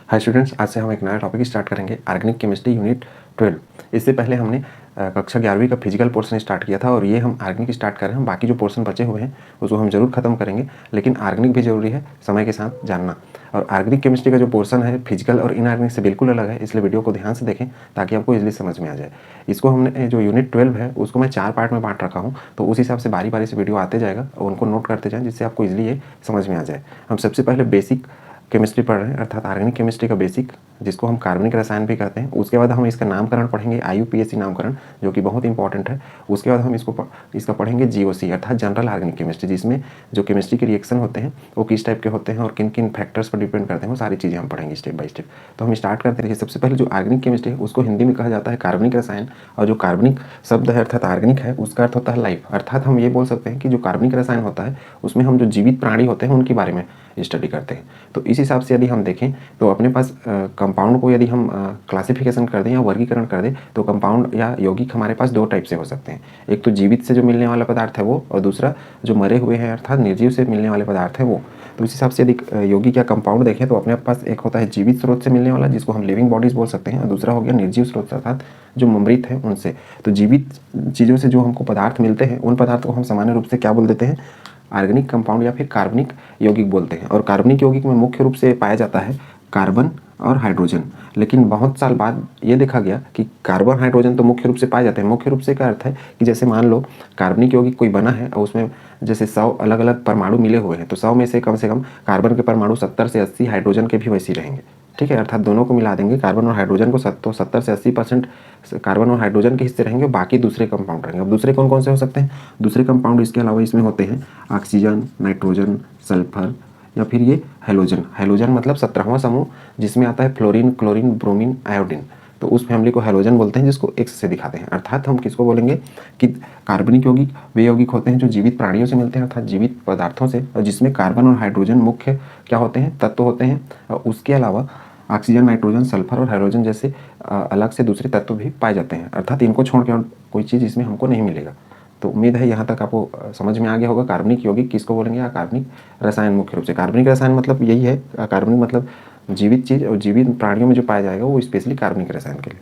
Hi students, आज से हम एक नया टॉपिक स्टार्ट करेंगे, ऑर्गेनिक केमिस्ट्री यूनिट 12। इससे पहले हमने कक्षा 11वीं का फिजिकल पोर्शन स्टार्ट किया था और ये हम ऑर्गेनिक स्टार्ट कर रहे हैं। बाकी जो पोर्शन बचे हुए हैं उसको हम जरूर खत्म करेंगे, लेकिन ऑर्गेनिक भी जरूरी है समय के साथ जानना। और ऑर्गेनिक केमिस्ट्री का जो पोर्शन है फिजिकल और इनऑर्गेनिक से बिल्कुल अलग है, इसलिए वीडियो को ध्यान से देखें ताकि आपको इजीली समझ में आ जाए। इसको हमने जो यूनिट 12 है उसको मैं 4 पार्ट में बांट रखा हूँ, तो उस हिसाब से बारी बारी से वीडियो आते जाएगा और उनको नोट करते जाएँ जिससे आपको इजीली ये समझ में आ जाए। हम सबसे पहले बेसिक केमिस्ट्री पढ़ रहे हैं, अर्थात ऑर्गेनिक केमिस्ट्री का बेसिक, जिसको हम कार्बनिक रसायन भी कहते हैं। उसके बाद हम इसका नामकरण पढ़ेंगे, IUPAC नामकरण, जो कि बहुत इंपॉर्टेंट है। उसके बाद हम इसका पढ़ेंगे GOC अर्थात जनरल ऑर्गेनिक केमिस्ट्री, जिसमें जो केमिस्ट्री के रिएक्शन होते हैं वो किस टाइप के होते हैं और किन किन फैक्टर्स पर डिपेंड करते हैं, वो सारी चीज़ें हम पढ़ेंगे स्टेप बाय स्टेप। तो हम स्टार्ट करते हैं। सबसे पहले जो ऑर्गेनिक केमिस्ट्री है उसको हिंदी में कहा जाता है कार्बनिक रसायन, और जो कार्बनिक शब्द है अर्थात ऑर्गेनिक है उसका अर्थ होता है लाइफ। अर्थात हम ये बोल सकते हैं कि जो कार्बनिक रसायन होता है उसमें हम जो जीवित प्राणी होते हैं उनके बारे में स्टडी करते हैं। तो इस हिसाब से यदि हम देखें तो अपने पास कंपाउंड को यदि हम क्लासिफिकेशन कर दें या वर्गीकरण कर दें तो कंपाउंड या यौगिक हमारे पास दो टाइप से हो सकते हैं। एक तो जीवित से जो मिलने वाला पदार्थ है वो, और दूसरा जो मरे हुए हैं अर्थात निर्जीव से मिलने वाले पदार्थ है वो। तो इस हिसाब से यदि यौगिक या कंपाउंड देखें तो अपने पास एक होता है जीवित स्रोत से मिलने वाला, जिसको हम लिविंग बॉडीज बोल सकते हैं, और दूसरा हो गया निर्जीव स्रोत अर्थात जो मृत है उनसे। तो जीवित चीज़ों से जो हमको पदार्थ मिलते हैं उन पदार्थ को हम सामान्य रूप से क्या बोल देते हैं, ऑर्गेनिक कंपाउंड या फिर कार्बनिक यौगिक बोलते हैं। और कार्बनिक यौगिक में मुख्य रूप से पाया जाता है कार्बन और हाइड्रोजन। लेकिन बहुत साल बाद ये देखा गया कि कार्बन हाइड्रोजन तो मुख्य रूप से पाए जाते हैं। मुख्य रूप से का अर्थ है कि जैसे मान लो कार्बनिक यौगिक कोई बना है और उसमें जैसे 100 अलग अलग परमाणु मिले हुए हैं, तो 100 में से कम कार्बन के परमाणु 70 से 80 हाइड्रोजन के भी वैसे ही रहेंगे। ठीक है, अर्थात दोनों को मिला देंगे कार्बन और हाइड्रोजन को, तो 70 से 80% कार्बन और हाइड्रोजन के हिस्से रहेंगे, बाकी दूसरे कंपाउंड रहेंगे। अब दूसरे कौन कौन से हो सकते हैं? दूसरे कंपाउंड इसके अलावा इसमें होते हैं ऑक्सीजन, नाइट्रोजन, सल्फर, या फिर ये हेलोजन। हेलोजन मतलब 17वां समूह, जिसमें आता है फ्लोरीन, क्लोरीन, ब्रोमीन, आयोडीन। तो उस फैमिली को हेलोजन बोलते हैं, जिसको X से दिखाते हैं। अर्थात हम किसको बोलेंगे कि कार्बनिक यौगिक वे यौगिक होते हैं जो जीवित प्राणियों से मिलते हैं अर्थात जीवित पदार्थों से, और जिसमें कार्बन और हाइड्रोजन मुख्य क्या होते हैं, तत्व होते हैं। और उसके अलावा ऑक्सीजन, नाइट्रोजन, सल्फर और हाइड्रोजन जैसे अलग से दूसरे तत्व भी पाए जाते हैं। अर्थात इनको छोड़ के और कोई चीज़ इसमें हमको नहीं मिलेगा। तो उम्मीद है यहाँ तक आपको समझ में आ गया होगा कार्बनिक यौगिक किसको बोलेंगे, या कार्बनिक रसायन। मुख्य रूप से कार्बनिक रसायन मतलब यही है, कार्बनिक मतलब जीवित चीज़, और जीवित प्राणियों में जो पाया जाएगा वो स्पेशली कार्बनिक रसायन के लिए।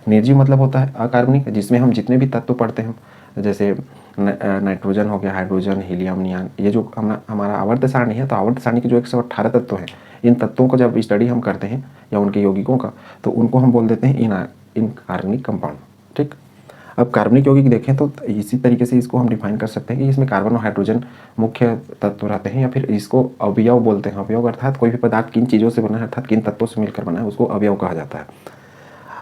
निर्जीव मतलब होता है अकार्बनिक, जिसमें हम जितने भी तत्व पढ़ते हैं, जैसे नाइट्रोजन हो गया, हाइड्रोजन, हीलियम, नियान, ये जो हमारा आवर्त सारणी है, तो आवर्त सारणी के जो 118 तत्व हैं, इन तत्वों को जब स्टडी हम करते हैं या उनके यौगिकों का, तो उनको हम बोल देते हैं इनऑर्गेनिक कंपाउंड। ठीक, अब कार्बनिक यौगिक देखें तो इसी तरीके से इसको हम डिफाइन कर सकते हैं कि इसमें कार्बन और हाइड्रोजन मुख्य तत्व रहते हैं, या फिर इसको अवयव बोलते हैं। अवयव अर्थात कोई भी पदार्थ किन चीज़ों से बना है अर्थात किन तत्वों से मिलकर बना है उसको अवयव कहा जाता है।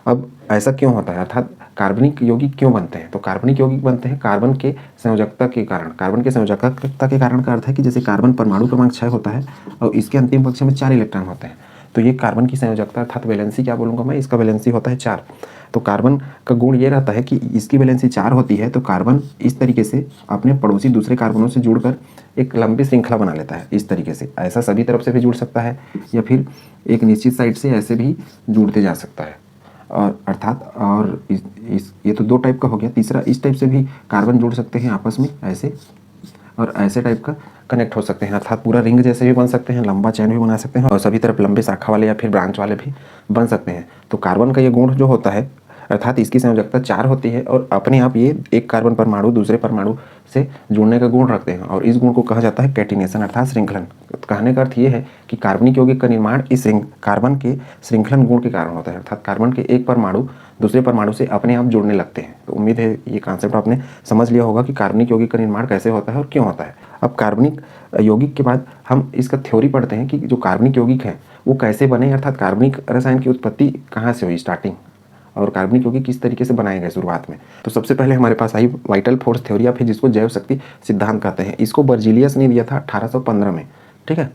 अब ऐसा क्यों होता है, अर्थात कार्बनिक यौगिक क्यों बनते हैं? तो कार्बनिक यौगिक बनते हैं कार्बन के संयोजकता के कारण। कार्बन के संयोजकता के कारण का अर्थ है कि जैसे कार्बन परमाणु क्रमांक 6 होता है और इसके अंतिम पक्ष में 4 इलेक्ट्रॉन होते हैं, तो ये कार्बन की संयोजकता अर्थात वैलेंसी क्या बोलूँगा मैं, इसका वैलेंसी होता है 4। तो कार्बन का गुण ये रहता है कि इसकी वैलेंसी 4 होती है, तो कार्बन इस तरीके से अपने पड़ोसी दूसरे कार्बनों से जुड़कर एक लंबी श्रृंखला बना लेता है। इस तरीके से ऐसा सभी तरफ से भी जुड़ सकता है, या फिर एक निश्चित साइड से ऐसे भी जुड़ते जा सकता है। और अर्थात और ये तो 2 टाइप का हो गया। तीसरा, इस टाइप से भी कार्बन जुड़ सकते हैं आपस में ऐसे, और ऐसे टाइप का कनेक्ट हो सकते हैं, अर्थात पूरा रिंग जैसे भी बन सकते हैं, लंबा चैन भी बना सकते हैं, और सभी तरफ लंबे शाखा वाले या फिर ब्रांच वाले भी बन सकते हैं। तो कार्बन का ये गुण जो होता है अर्थात इसकी संयोजकता 4 होती है, और अपने आप ये एक कार्बन परमाणु दूसरे परमाणु से जुड़ने का गुण रखते हैं, और इस गुण को कहा जाता है कैटिनेशन अर्थात श्रृंखलन। कहने का अर्थ ये है कि कार्बनिक यौगिक का निर्माण इस कार्बन के श्रृंखलन गुण के कारण होता है, अर्थात कार्बन के एक परमाणु दूसरे परमाणु से अपने आप जुड़ने लगते हैं। तो उम्मीद है ये कॉन्सेप्ट आपने समझ लिया होगा कि कार्बनिक यौगिक का निर्माण कैसे होता है और क्यों होता है। अब कार्बनिक यौगिक के बाद हम इसका थ्योरी पढ़ते हैं कि जो कार्बनिक यौगिक हैं वो कैसे बने, अर्थात कार्बनिक रसायन की उत्पत्ति कहाँ से हुई स्टार्टिंग, और कार्बनिक यौगिक किस तरीके से बनाए गए शुरुआत में। तो सबसे पहले हमारे पास आई वाइटल फोर्स थ्योरी, या फिर जिसको जैव शक्ति सिद्धांत कहते हैं। इसको बर्जीलियस ने दिया था 1815 में। ठीक है,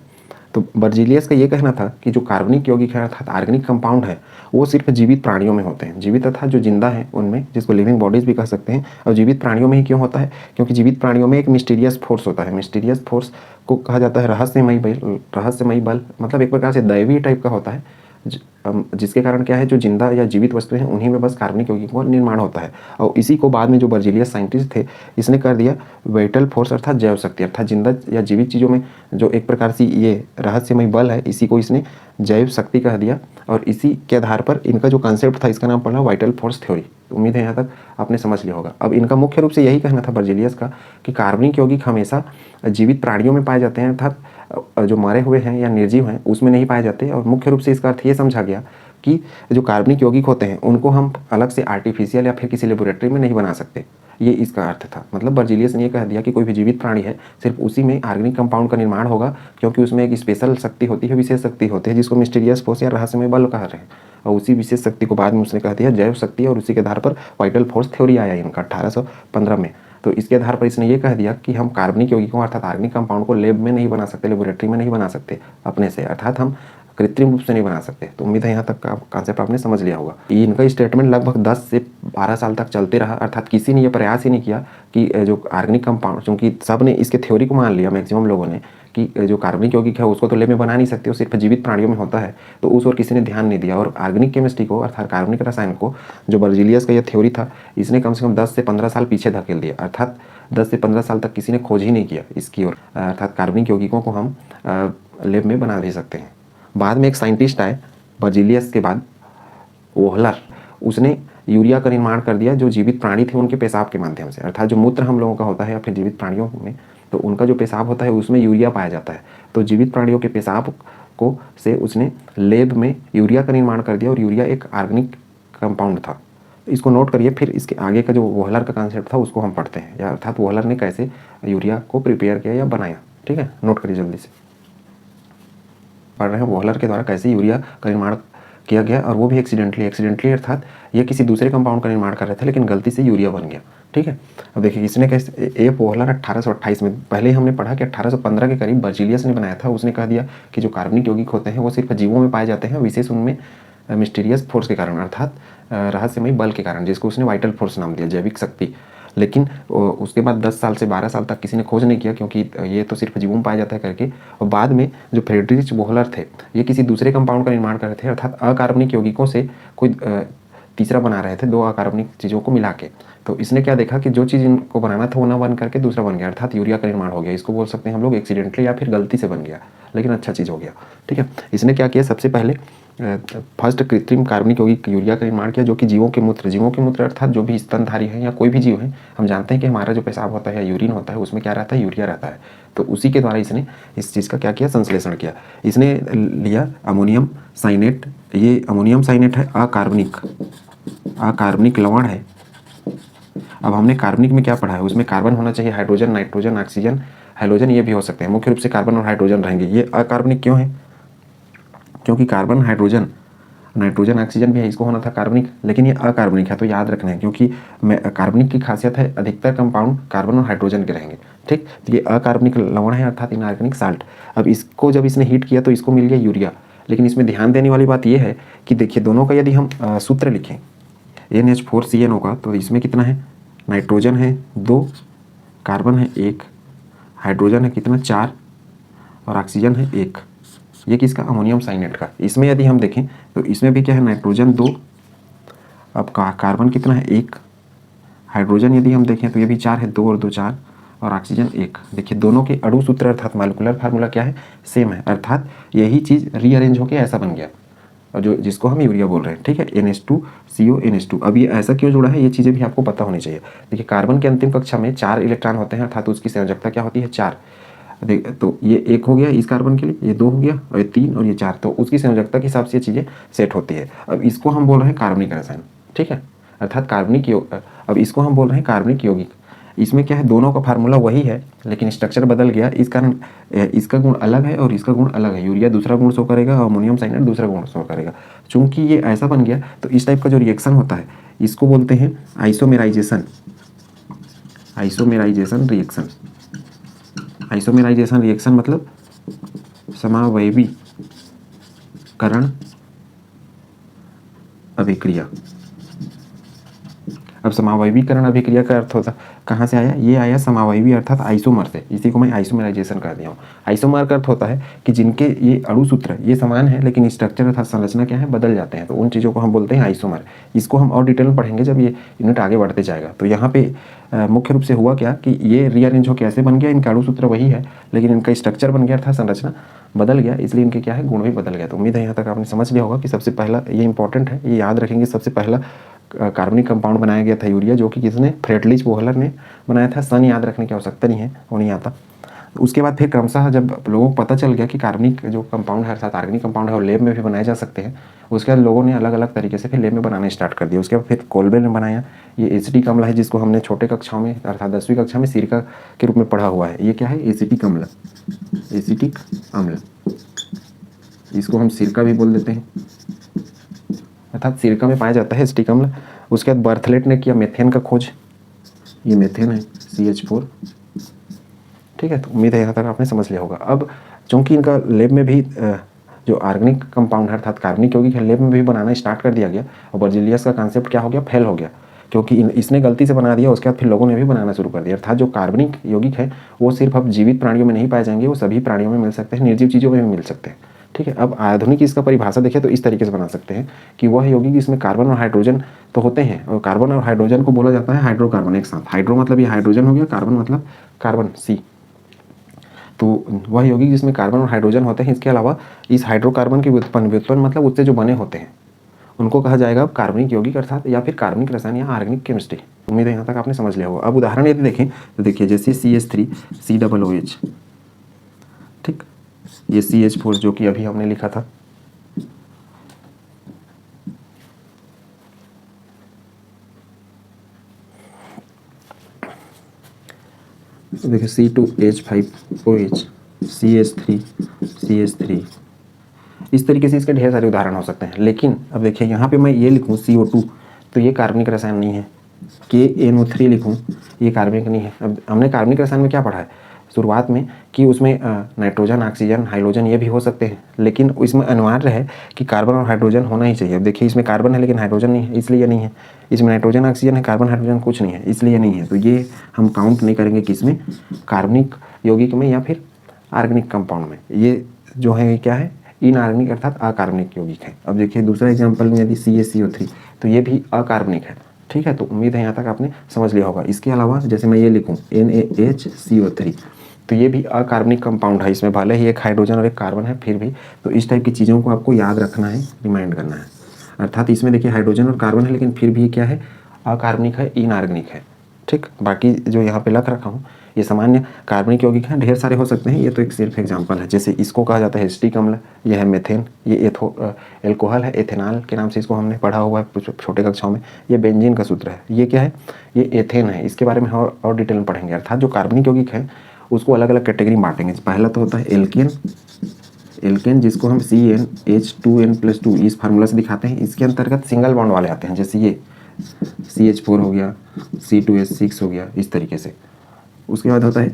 तो बर्जीलियस का ये कहना था कि जो कार्बनिक यौगिक है अर्थात ऑर्गेनिक कंपाउंड है वो सिर्फ जीवित प्राणियों में होते हैं। जीवित अर्थात जो जिंदा है उनमें, जिसको लिविंग बॉडीज भी कह सकते हैं। और जीवित प्राणियों में ही क्यों होता है? क्योंकि जीवित प्राणियों में एक मिस्टीरियस फोर्स होता है। मिस्टीरियस फोर्स को कहा जाता है रहस्यमयी बल। रहस्यमयी बल मतलब एक प्रकार से दैवीय टाइप का होता है, जिसके कारण क्या है, जो जिंदा या जीवित वस्तुएं हैं उन्हीं में बस कार्बनिक यौगिकों का निर्माण होता है। और इसी को बाद में जो बर्जीलियस साइंटिस्ट थे इसने कर दिया वाइटल फोर्स अर्थात जैव शक्ति, अर्थात जिंदा या जीवित चीज़ों में जो एक प्रकार से ये रहस्यमय बल है इसी को इसने जैव शक्ति कह दिया। और इसी के आधार पर इनका जो कॉन्सेप्ट था इसका नाम पड़ा वाइटल फोर्स थ्योरी। उम्मीद है यहाँ तक आपने समझ लिया होगा। अब इनका मुख्य रूप से यही कहना था बर्जीलियस का कि कार्बनिक यौगिक हमेशा जीवित प्राणियों में पाए जाते हैं, अर्थात जो मरे हुए हैं या निर्जीव हैं उसमें नहीं पाए जाते। और मुख्य रूप से इसका अर्थ ये समझा गया कि जो कार्बनिक यौगिक होते हैं उनको हम अलग से आर्टिफिशियल या फिर किसी लेबोरेटरी में नहीं बना सकते, ये इसका अर्थ था। मतलब बर्जीलियस ने ये कह दिया कि कोई भी जीवित प्राणी है सिर्फ उसी में ऑर्गेनिक कंपाउंड का निर्माण होगा, क्योंकि उसमें एक स्पेशल शक्ति होती है, विशेष शक्ति होती है जिसको मिस्टीरियस फोर्स या रहस्यमय बल कह रहे हैं। और उसी विशेष शक्ति को बाद में उसने कह दिया जैव शक्ति, और उसी के आधार पर वाइटल फोर्स थ्योरी आया इनका 1815 में। तो इसके आधार पर इसने ये कह दिया कि हम कार्बनिक यौगिकों अर्थात ऑर्गेनिक कंपाउंड को लैब में नहीं बना सकते, लेबोरेटरी में नहीं बना सकते अपने से, अर्थात हम कृत्रिम रूप से नहीं बना सकते। तो उम्मीद है यहाँ तक का कॉन्सेप्ट आपने समझ लिया होगा। इनका स्टेटमेंट लगभग 10 से 12 साल तक चलते रहा, अर्थात किसी ने ये प्रयास ही नहीं किया कि जो ऑर्गेनिक कंपाउंड, क्योंकि सब ने इसके थ्योरी को मान लिया मैक्सिमम लोगों ने कि जो कार्बनिक यौगिक है उसको तो लैब में बना नहीं सकते, वो सिर्फ जीवित प्राणियों में होता है, तो उस ओर किसी ने ध्यान नहीं दिया। और ऑर्गेनिक केमिस्ट्री को अर्थात कार्बनिक रसायन को, जो बर्जीलियस का ये थ्योरी था, इसने कम से कम 10 से 15 साल पीछे धकेल दिया, अर्थात 10 से 15 साल तक किसी ने खोज ही नहीं किया इसकी ओर, अर्थात कार्बनिक यौगिकों को हम लैब में बना भी सकते हैं। बाद में एक साइंटिस्ट आए बर्जीलियस के बाद, वोहलर, उसने यूरिया का निर्माण कर दिया जो जीवित प्राणी थे उनके पेशाब के माध्यम से, अर्थात जो मूत्र हम लोगों का होता है या फिर जीवित प्राणियों में, तो उनका जो पेशाब होता है उसमें यूरिया पाया जाता है। तो जीवित प्राणियों के पेशाब को से उसने लैब में यूरिया का निर्माण कर दिया, और यूरिया एक ऑर्गेनिक कंपाउंड था। इसको नोट करिए, फिर इसके आगे का जो वोहलर का कॉन्सेप्ट था उसको हम पढ़ते हैं, या अर्थात वोहलर ने कैसे यूरिया को प्रिपेयर किया या बनाया। ठीक है, नोट करिए जल्दी से। पढ़ रहे हैं वोहलर के द्वारा कैसे यूरिया का निर्माण किया गया, और वो भी एक्सीडेंटली अर्थात ये किसी दूसरे कंपाउंड का निर्माण कर रहे थे लेकिन गलती से यूरिया बन गया। ठीक है, अब देखिए इसने कैसे, ए वोहलर 1828 में, पहले हमने पढ़ा कि 1815 के करीब बर्जीलियस ने बनाया था। उसने कह दिया कि जो कार्बनिक यौगिक होते हैं वो सिर्फ जीवों में पाए जाते हैं, विशेष उनमें मिस्टीरियस फोर्स के कारण, अर्थात रहस्यमय बल के कारण, जिसको उसने वाइटल फोर्स नाम दिया, जैविक शक्ति। लेकिन उसके बाद 10 साल से 12 साल तक किसी ने खोज नहीं किया, क्योंकि ये तो सिर्फ जीवों में पाया जाता है करके। और बाद में जो फ्रेडरिच वोहलर थे ये किसी दूसरे कंपाउंड का निर्माण कर रहे थे, अर्थात अकार्बनिक यौगिकों से कोई तीसरा बना रहे थे, दो अकार्बनिक चीज़ों को मिला के। तो इसने क्या देखा कि जो चीज़ इनको बनाना था वो ना बन करके दूसरा बन गया, अर्थात यूरिया का निर्माण हो गया। इसको बोल सकते हैं हम लोग एक्सीडेंटली या फिर गलती से बन गया, लेकिन अच्छा चीज़ हो गया। ठीक है, इसने क्या किया, सबसे पहले फर्स्ट कृत्रिम कार्बनिक यौगिक यूरिया का निर्माण किया, जो कि जीवों के मूत्र अर्थात जो भी स्तनधारी हैं या कोई भी जीव है, हम जानते हैं कि हमारा जो पेशाब होता है या यूरिन होता है उसमें क्या रहता है, यूरिया रहता है। तो उसी के द्वारा इसने इस चीज़ का क्या किया, संश्लेषण किया। इसने लिया अमोनियम साइनेट, ये अमोनियम साइनेट है अकार्बनिक लवण है। अब हमने कार्बनिक में क्या पढ़ा है, उसमें कार्बन होना चाहिए, हाइड्रोजन, नाइट्रोजन, ऑक्सीजन, हैलोजन ये भी हो सकते हैं, मुख्य रूप से कार्बन और हाइड्रोजन रहेंगे। ये अकार्बनिक क्यों है, क्योंकि कार्बन, हाइड्रोजन, नाइट्रोजन, ऑक्सीजन भी है, इसको होना था कार्बनिक, लेकिन ये अकार्बनिक है। तो याद रखना है, क्योंकि कार्बनिक की खासियत है अधिकतर कंपाउंड कार्बन और हाइड्रोजन के रहेंगे। ठीक, तो ये अकार्बनिक लवण है अर्थात इनऑर्गेनिक साल्ट। अब इसको जब इसने हीट किया तो इसको मिल गया यूरिया। लेकिन इसमें ध्यान देने वाली बात यह है कि देखिए दोनों का यदि हम सूत्र लिखें NH4CnO का, तो इसमें कितना है, नाइट्रोजन है 2, कार्बन है 1, हाइड्रोजन है कितना 4, और ऑक्सीजन है 1। ये किसका, अमोनियम साइनेट का। इसमें यदि हम देखें तो इसमें भी क्या है, नाइट्रोजन 2, अब कार्बन कितना है 1, हाइड्रोजन यदि हम देखें तो ये भी 4 है, 2 और 2 4, और ऑक्सीजन 1। देखिए दोनों के अणु सूत्र अर्थात मॉलिक्यूलर फार्मूला क्या है, सेम है, अर्थात यही चीज़ रीअरेंज होकर ऐसा बन गया, और जो जिसको हम यूरिया बोल रहे हैं। ठीक है, NH2CO NH2। अब ये ऐसा क्यों जुड़ा है, ये चीज़ें भी आपको पता होनी चाहिए। देखिए कार्बन के अंतिम कक्षा में 4 इलेक्ट्रॉन होते हैं, अर्थात उसकी संयोजकता क्या होती है, 4। तो ये 1 हो गया इस कार्बन के लिए, ये 2 हो गया, और ये 3 और ये 4, तो उसकी संयोजकता के हिसाब से ये चीज़ें सेट होती है। अब इसको हम बोल रहे हैं कार्बनिक रसायन। ठीक है, अर्थात कार्बनिक अब इसको हम बोल रहे हैं कार्बनिक यौगिक। इसमें क्या है, दोनों का फार्मूला वही है लेकिन स्ट्रक्चर बदल गया, इस कारण इसका गुण अलग है और इसका गुण अलग है। यूरिया दूसरा गुण शो करेगा, अमोनियम साइनेट दूसरा गुण शो करेगा। चूंकि ये ऐसा बन गया तो इस टाइप का जो रिएक्शन होता है इसको बोलते हैं आइसोमेराइजेशन रिएक्शन। आइसोमेराइजेशन रिएक्शन मतलब समावयवीकरण अभिक्रिया। अब समावयवीकरण अभिक्रिया का अर्थ होता कहाँ से आया, ये आया समावयवी अर्थात आइसोमर से, इसी को मैं आइसोमराइजेशन कर दिया हूँ। आइसोमर का अर्थ होता है कि जिनके ये अणु सूत्र ये समान है लेकिन स्ट्रक्चर अर्थात संरचना क्या है बदल जाते हैं, तो उन चीज़ों को हम बोलते हैं आइसोमर। इसको हम और डिटेल में पढ़ेंगे जब ये यूनिट आगे बढ़ते जाएगा। तो यहाँ पे मुख्य रूप से हुआ क्या कि ये रीअरेंज हो कैसे बन गया, इनका अणु सूत्र वही है लेकिन इनका स्ट्रक्चर बन गया अर्थात संरचना बदल गया, इसलिए इनके क्या है गुण भी बदल गया। तो उम्मीद है यहाँ तक आपने समझ लिया होगा कि सबसे पहला ये इंपॉर्टेंट है, ये याद रखेंगे, सबसे पहला कार्बनिक कंपाउंड बनाया गया था यूरिया, जो कि किसने, फ्रेडरिच वोहलर ने बनाया था। सन याद रखने की आवश्यकता नहीं है, वो नहीं आता। उसके बाद फिर क्रमशः जब लोगों को पता चल गया कि कार्बनिक जो कंपाउंड है अर्थात ऑर्गेनिक कंपाउंड है वो लैब में भी बनाए जा सकते हैं, उसके बाद लोगों ने अलग अलग तरीके से फिर लैब में बनाना स्टार्ट कर दिया। उसके बाद फिर कोलबे ने बनाया, ये एसिटिक अम्ल है जिसको हमने छोटे कक्षाओं में अर्थात 10वीं कक्षा में सिरका के रूप में पढ़ा हुआ है। ये क्या है, एसिटिक अम्ल, एसिटिक अम्ल, इसको हम सिरका भी बोल देते हैं अर्थात सिरका में पाया जाता है एसिटिक अम्ल। उसके बाद बर्थलेट ने किया मेथेन का खोज, ये मेथेन है CH4, ठीक है। तो उम्मीद है यहाँ तक आपने समझ लिया होगा। अब चूंकि इनका लैब में भी जो ऑर्गेनिक कंपाउंड है अर्थात कार्बनिक यौगिक है लैब में भी बनाना स्टार्ट कर दिया गया, और बर्जिलियस का कॉन्सेप्ट क्या हो गया, फेल हो गया, क्योंकि इसने गलती से बना दिया। उसके बाद फिर लोगों ने भी बनाना शुरू कर दिया। अर्थात जो कार्बनिक यौगिक है वो सिर्फ अब जीवित प्राणियों में नहीं पाए जाएंगे, वो सभी प्राणियों में मिल सकते हैं, निर्जीव चीज़ों में भी मिल सकते हैं, ठीक है। अब आधुनिक इसका परिभाषा देखें तो इस तरीके से बना सकते हैं कि वह यौगिक जिसमें कार्बन और हाइड्रोजन तो होते हैं, और कार्बन और हाइड्रोजन को बोला जाता है हाइड्रोकार्बन एक साथ। हाइड्रो मतलब ये हाइड्रोजन हो गया, कार्बन मतलब कार्बन C, तो वह यौगिक जिसमें कार्बन और हाइड्रोजन होते हैं। इसके अलावा इस हाइड्रोकार्बन की व्युत्पन्न मतलब उससे जो बने होते हैं उनको कहा जाएगा कार्बनिक यौगिक अर्थात या फिर कार्बनिक रसायन या ऑर्गेनिक केमिस्ट्री। उम्मीद है यहाँ तक आपने समझ लिया होगा। अब उदाहरण यदि देखें तो देखिए जैसे CH3 COOH, ठीक, ये CH4 जो कि अभी हमने लिखा था, देखिए C2H5OH CH3 इस तरीके से इसके ढेर सारे उदाहरण हो सकते हैं। लेकिन अब देखिए यहाँ पे मैं ये लिखूँ CO2 तो ये कार्बनिक रसायन नहीं है, KNO3 लिखूँ ये कार्बनिक नहीं है। अब हमने कार्बनिक रसायन में क्या पढ़ा है शुरुआत में कि उसमें नाइट्रोजन, ऑक्सीजन, हाइड्रोजन ये भी हो सकते हैं, लेकिन इसमें अनिवार्य है कि कार्बन और हाइड्रोजन होना ही चाहिए। अब देखिए इसमें कार्बन है लेकिन हाइड्रोजन नहीं है, इसलिए नहीं है। इसमें नाइट्रोजन, ऑक्सीजन है, कार्बन हाइड्रोजन कुछ नहीं है, इसलिए नहीं है। तो ये हम काउंट नहीं करेंगे किसमें, कार्बनिक यौगिक में या फिर ऑर्गेनिक कंपाउंड में। ये जो है क्या है, इनऑर्गेनिक अर्थात अकार्बनिक यौगिक है। अब देखिए दूसरा एग्जाम्पल में यदि CaCO3 तो ये भी अकार्बनिक है, ठीक है। तो उम्मीद है यहाँ तक आपने समझ लिया होगा। इसके अलावा जैसे मैं ये लिखूँ NaHCO3 तो ये भी अकार्बनिक कंपाउंड है, इसमें भले ही एक हाइड्रोजन और एक कार्बन है फिर भी। तो इस टाइप की चीज़ों को आपको याद रखना है, रिमाइंड करना है। अर्थात इसमें देखिए हाइड्रोजन और कार्बन है लेकिन फिर भी ये क्या है, अकार्बनिक है, इनऑर्गेनिक है, ठीक। बाकी जो यहाँ पे लिख रखा हूँ ये सामान्य कार्बनिक यौगिक हैं, ढेर सारे हो सकते हैं, ये तो एक सिर्फ एग्जांपल है। जैसे इसको कहा जाता है एसिटिक अम्ल, ये है मेथेन, ये एल्कोहल है, एथेनॉल के नाम से इसको हमने पढ़ा हुआ है छोटे कक्षाओं में। ये बेंजीन का सूत्र है, ये क्या है, ये एथेन है, इसके बारे में और डिटेल में पढ़ेंगे। अर्थात जो कार्बनिक यौगिक है उसको अलग अलग कैटेगरी में बांटेंगे। पहला तो होता है एल्केन जिसको हम CnH2n+2 इस फार्मूला से दिखाते हैं। इसके अंतर्गत सिंगल बॉन्ड वाले आते हैं, जैसे ये CH4 हो गया, C2H6 हो गया, इस तरीके से। उसके बाद होता है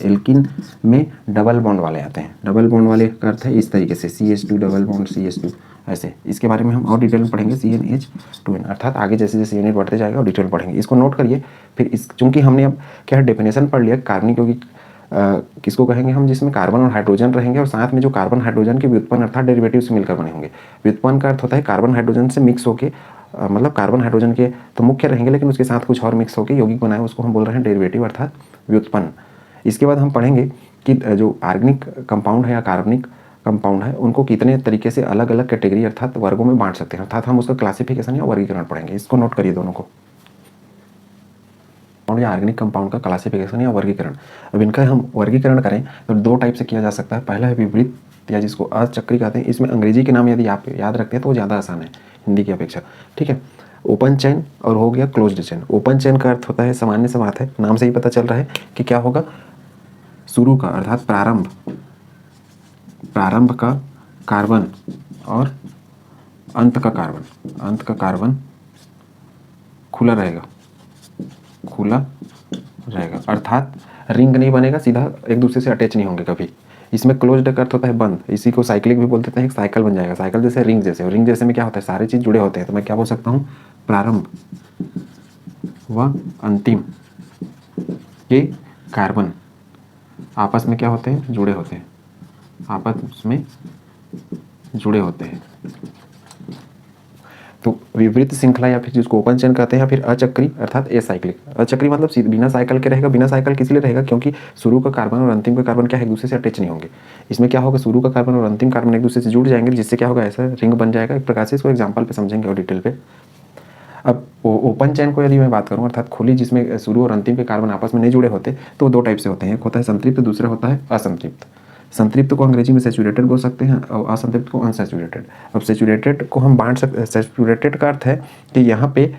एल्किन में डबल बॉन्ड वाले आते हैं। डबल बॉन्ड वाले का अर्थ है इस तरीके से CH2 डबल बॉन्ड CH2 ऐसे। इसके बारे में हम और डिटेल में पढ़ेंगे CnH2n, अर्थात आगे जैसे जैसे यूनिट बढ़ते जाएगा और डिटेल पढ़ेंगे। इसको नोट करिए। फिर इस चूंकि हमने अब क्या है डेफिनेशन पढ़ लिया कार्बनिक यौगिक किसको कहेंगे हम, जिसमें कार्बन और हाइड्रोजन रहेंगे और साथ में जो कार्बन हाइड्रोजन के व्युत्पन्न अर्थात डेरिवेटिव से मिलकर बने होंगे। व्युत्पन्न का अर्थ होता है कार्बन हाइड्रोजन से मिक्स होके मतलब कार्बन हाइड्रोजन के तो मुख्य रहेंगे लेकिन उसके साथ कुछ और मिक्स होकर यौगिक बनाए, उसको हम बोल रहे हैं डेरिवेटिव अर्थात व्युत्पन्न। इसके बाद हम पढ़ेंगे कि जो ऑर्गेनिक कंपाउंड है या कार्बनिक कंपाउंड है उनको कितने तरीके से अलग अलग कैटेगरी अर्थात वर्गों में बांट सकते हैं, अर्थात हम उसका क्लासिफिकेशन या वर्गीकरण पढ़ेंगे। इसको नोट करिए दोनों को, या ऑर्गेनिक कंपाउंड का क्लासिफिकेशन या वर्गीकरण। अब इनका हम वर्गीकरण करें तो दो टाइप से किया जा सकता है। पहला है विपरीत या जिसको अचक्री कहते हैं। इसमें अंग्रेजी के नाम यदि आप याद रखते हैं तो वो ज़्यादा आसान है हिंदी की अपेक्षा, ठीक है। ओपन चेन और हो गया क्लोज्ड चेन। ओपन चेन का अर्थ होता है, सामान्य सा बात है, नाम से ही पता चल रहा है कि क्या होगा, शुरू का अर्थात प्रारंभ का कार्बन और अंत का कार्बन खुला रहेगा, अर्थात रिंग नहीं बनेगा, सीधा एक दूसरे से अटैच नहीं होंगे कभी। इसमें क्लोज्ड का अर्थ होता है बंद, इसी को साइक्लिक भी बोल देते हैं, एक साइकिल बन जाएगा, साइकिल जैसे रिंग जैसे। और रिंग जैसे में क्या होता है, सारे चीज जुड़े होते हैं, तो मैं क्या बोल सकता हूँ, प्रारंभ व अंतिम के कार्बन आपस में क्या होते हैं, जुड़े होते हैं, आपस में जुड़े होते हैं। तो विपरीत श्रृंखला या फिर जिसको ओपन चेन कहते हैं, या फिर अचक्री अर्थात एसाइक्लिक। अचक्री मतलब बिना साइकिल के रहेगा। बिना साइकिल किस लिए रहेगा, क्योंकि शुरू का कार्बन और अंतिम का कार्बन क्या है, एक दूसरे से अटैच नहीं होंगे। इसमें क्या होगा, शुरू का कार्बन और अंतिम कार्बन एक दूसरे से जुड़ जाएंगे, जिससे क्या होगा, ऐसा रिंग बन जाएगा। एक प्रकार से इसको एग्जाम्पल पे समझेंगे और डिटेल पे। अब ओपन चेन को यदि मैं बात करूं, अर्थात खुली, जिसमें शुरू और अंतिम के कार्बन आपस में नहीं जुड़े होते, तो दो टाइप से होते हैं। एक होता है संतृप्त, दूसरा होता है असंतृप्त। संतृप्त को अंग्रेजी में सैचुरेटेड बोल सकते हैं और असंतृप्त को अनसैचुरेटेड। अब सैचुरेटेड को हम बांट सकते, सैचुरेटेड का अर्थ है कि यहाँ पे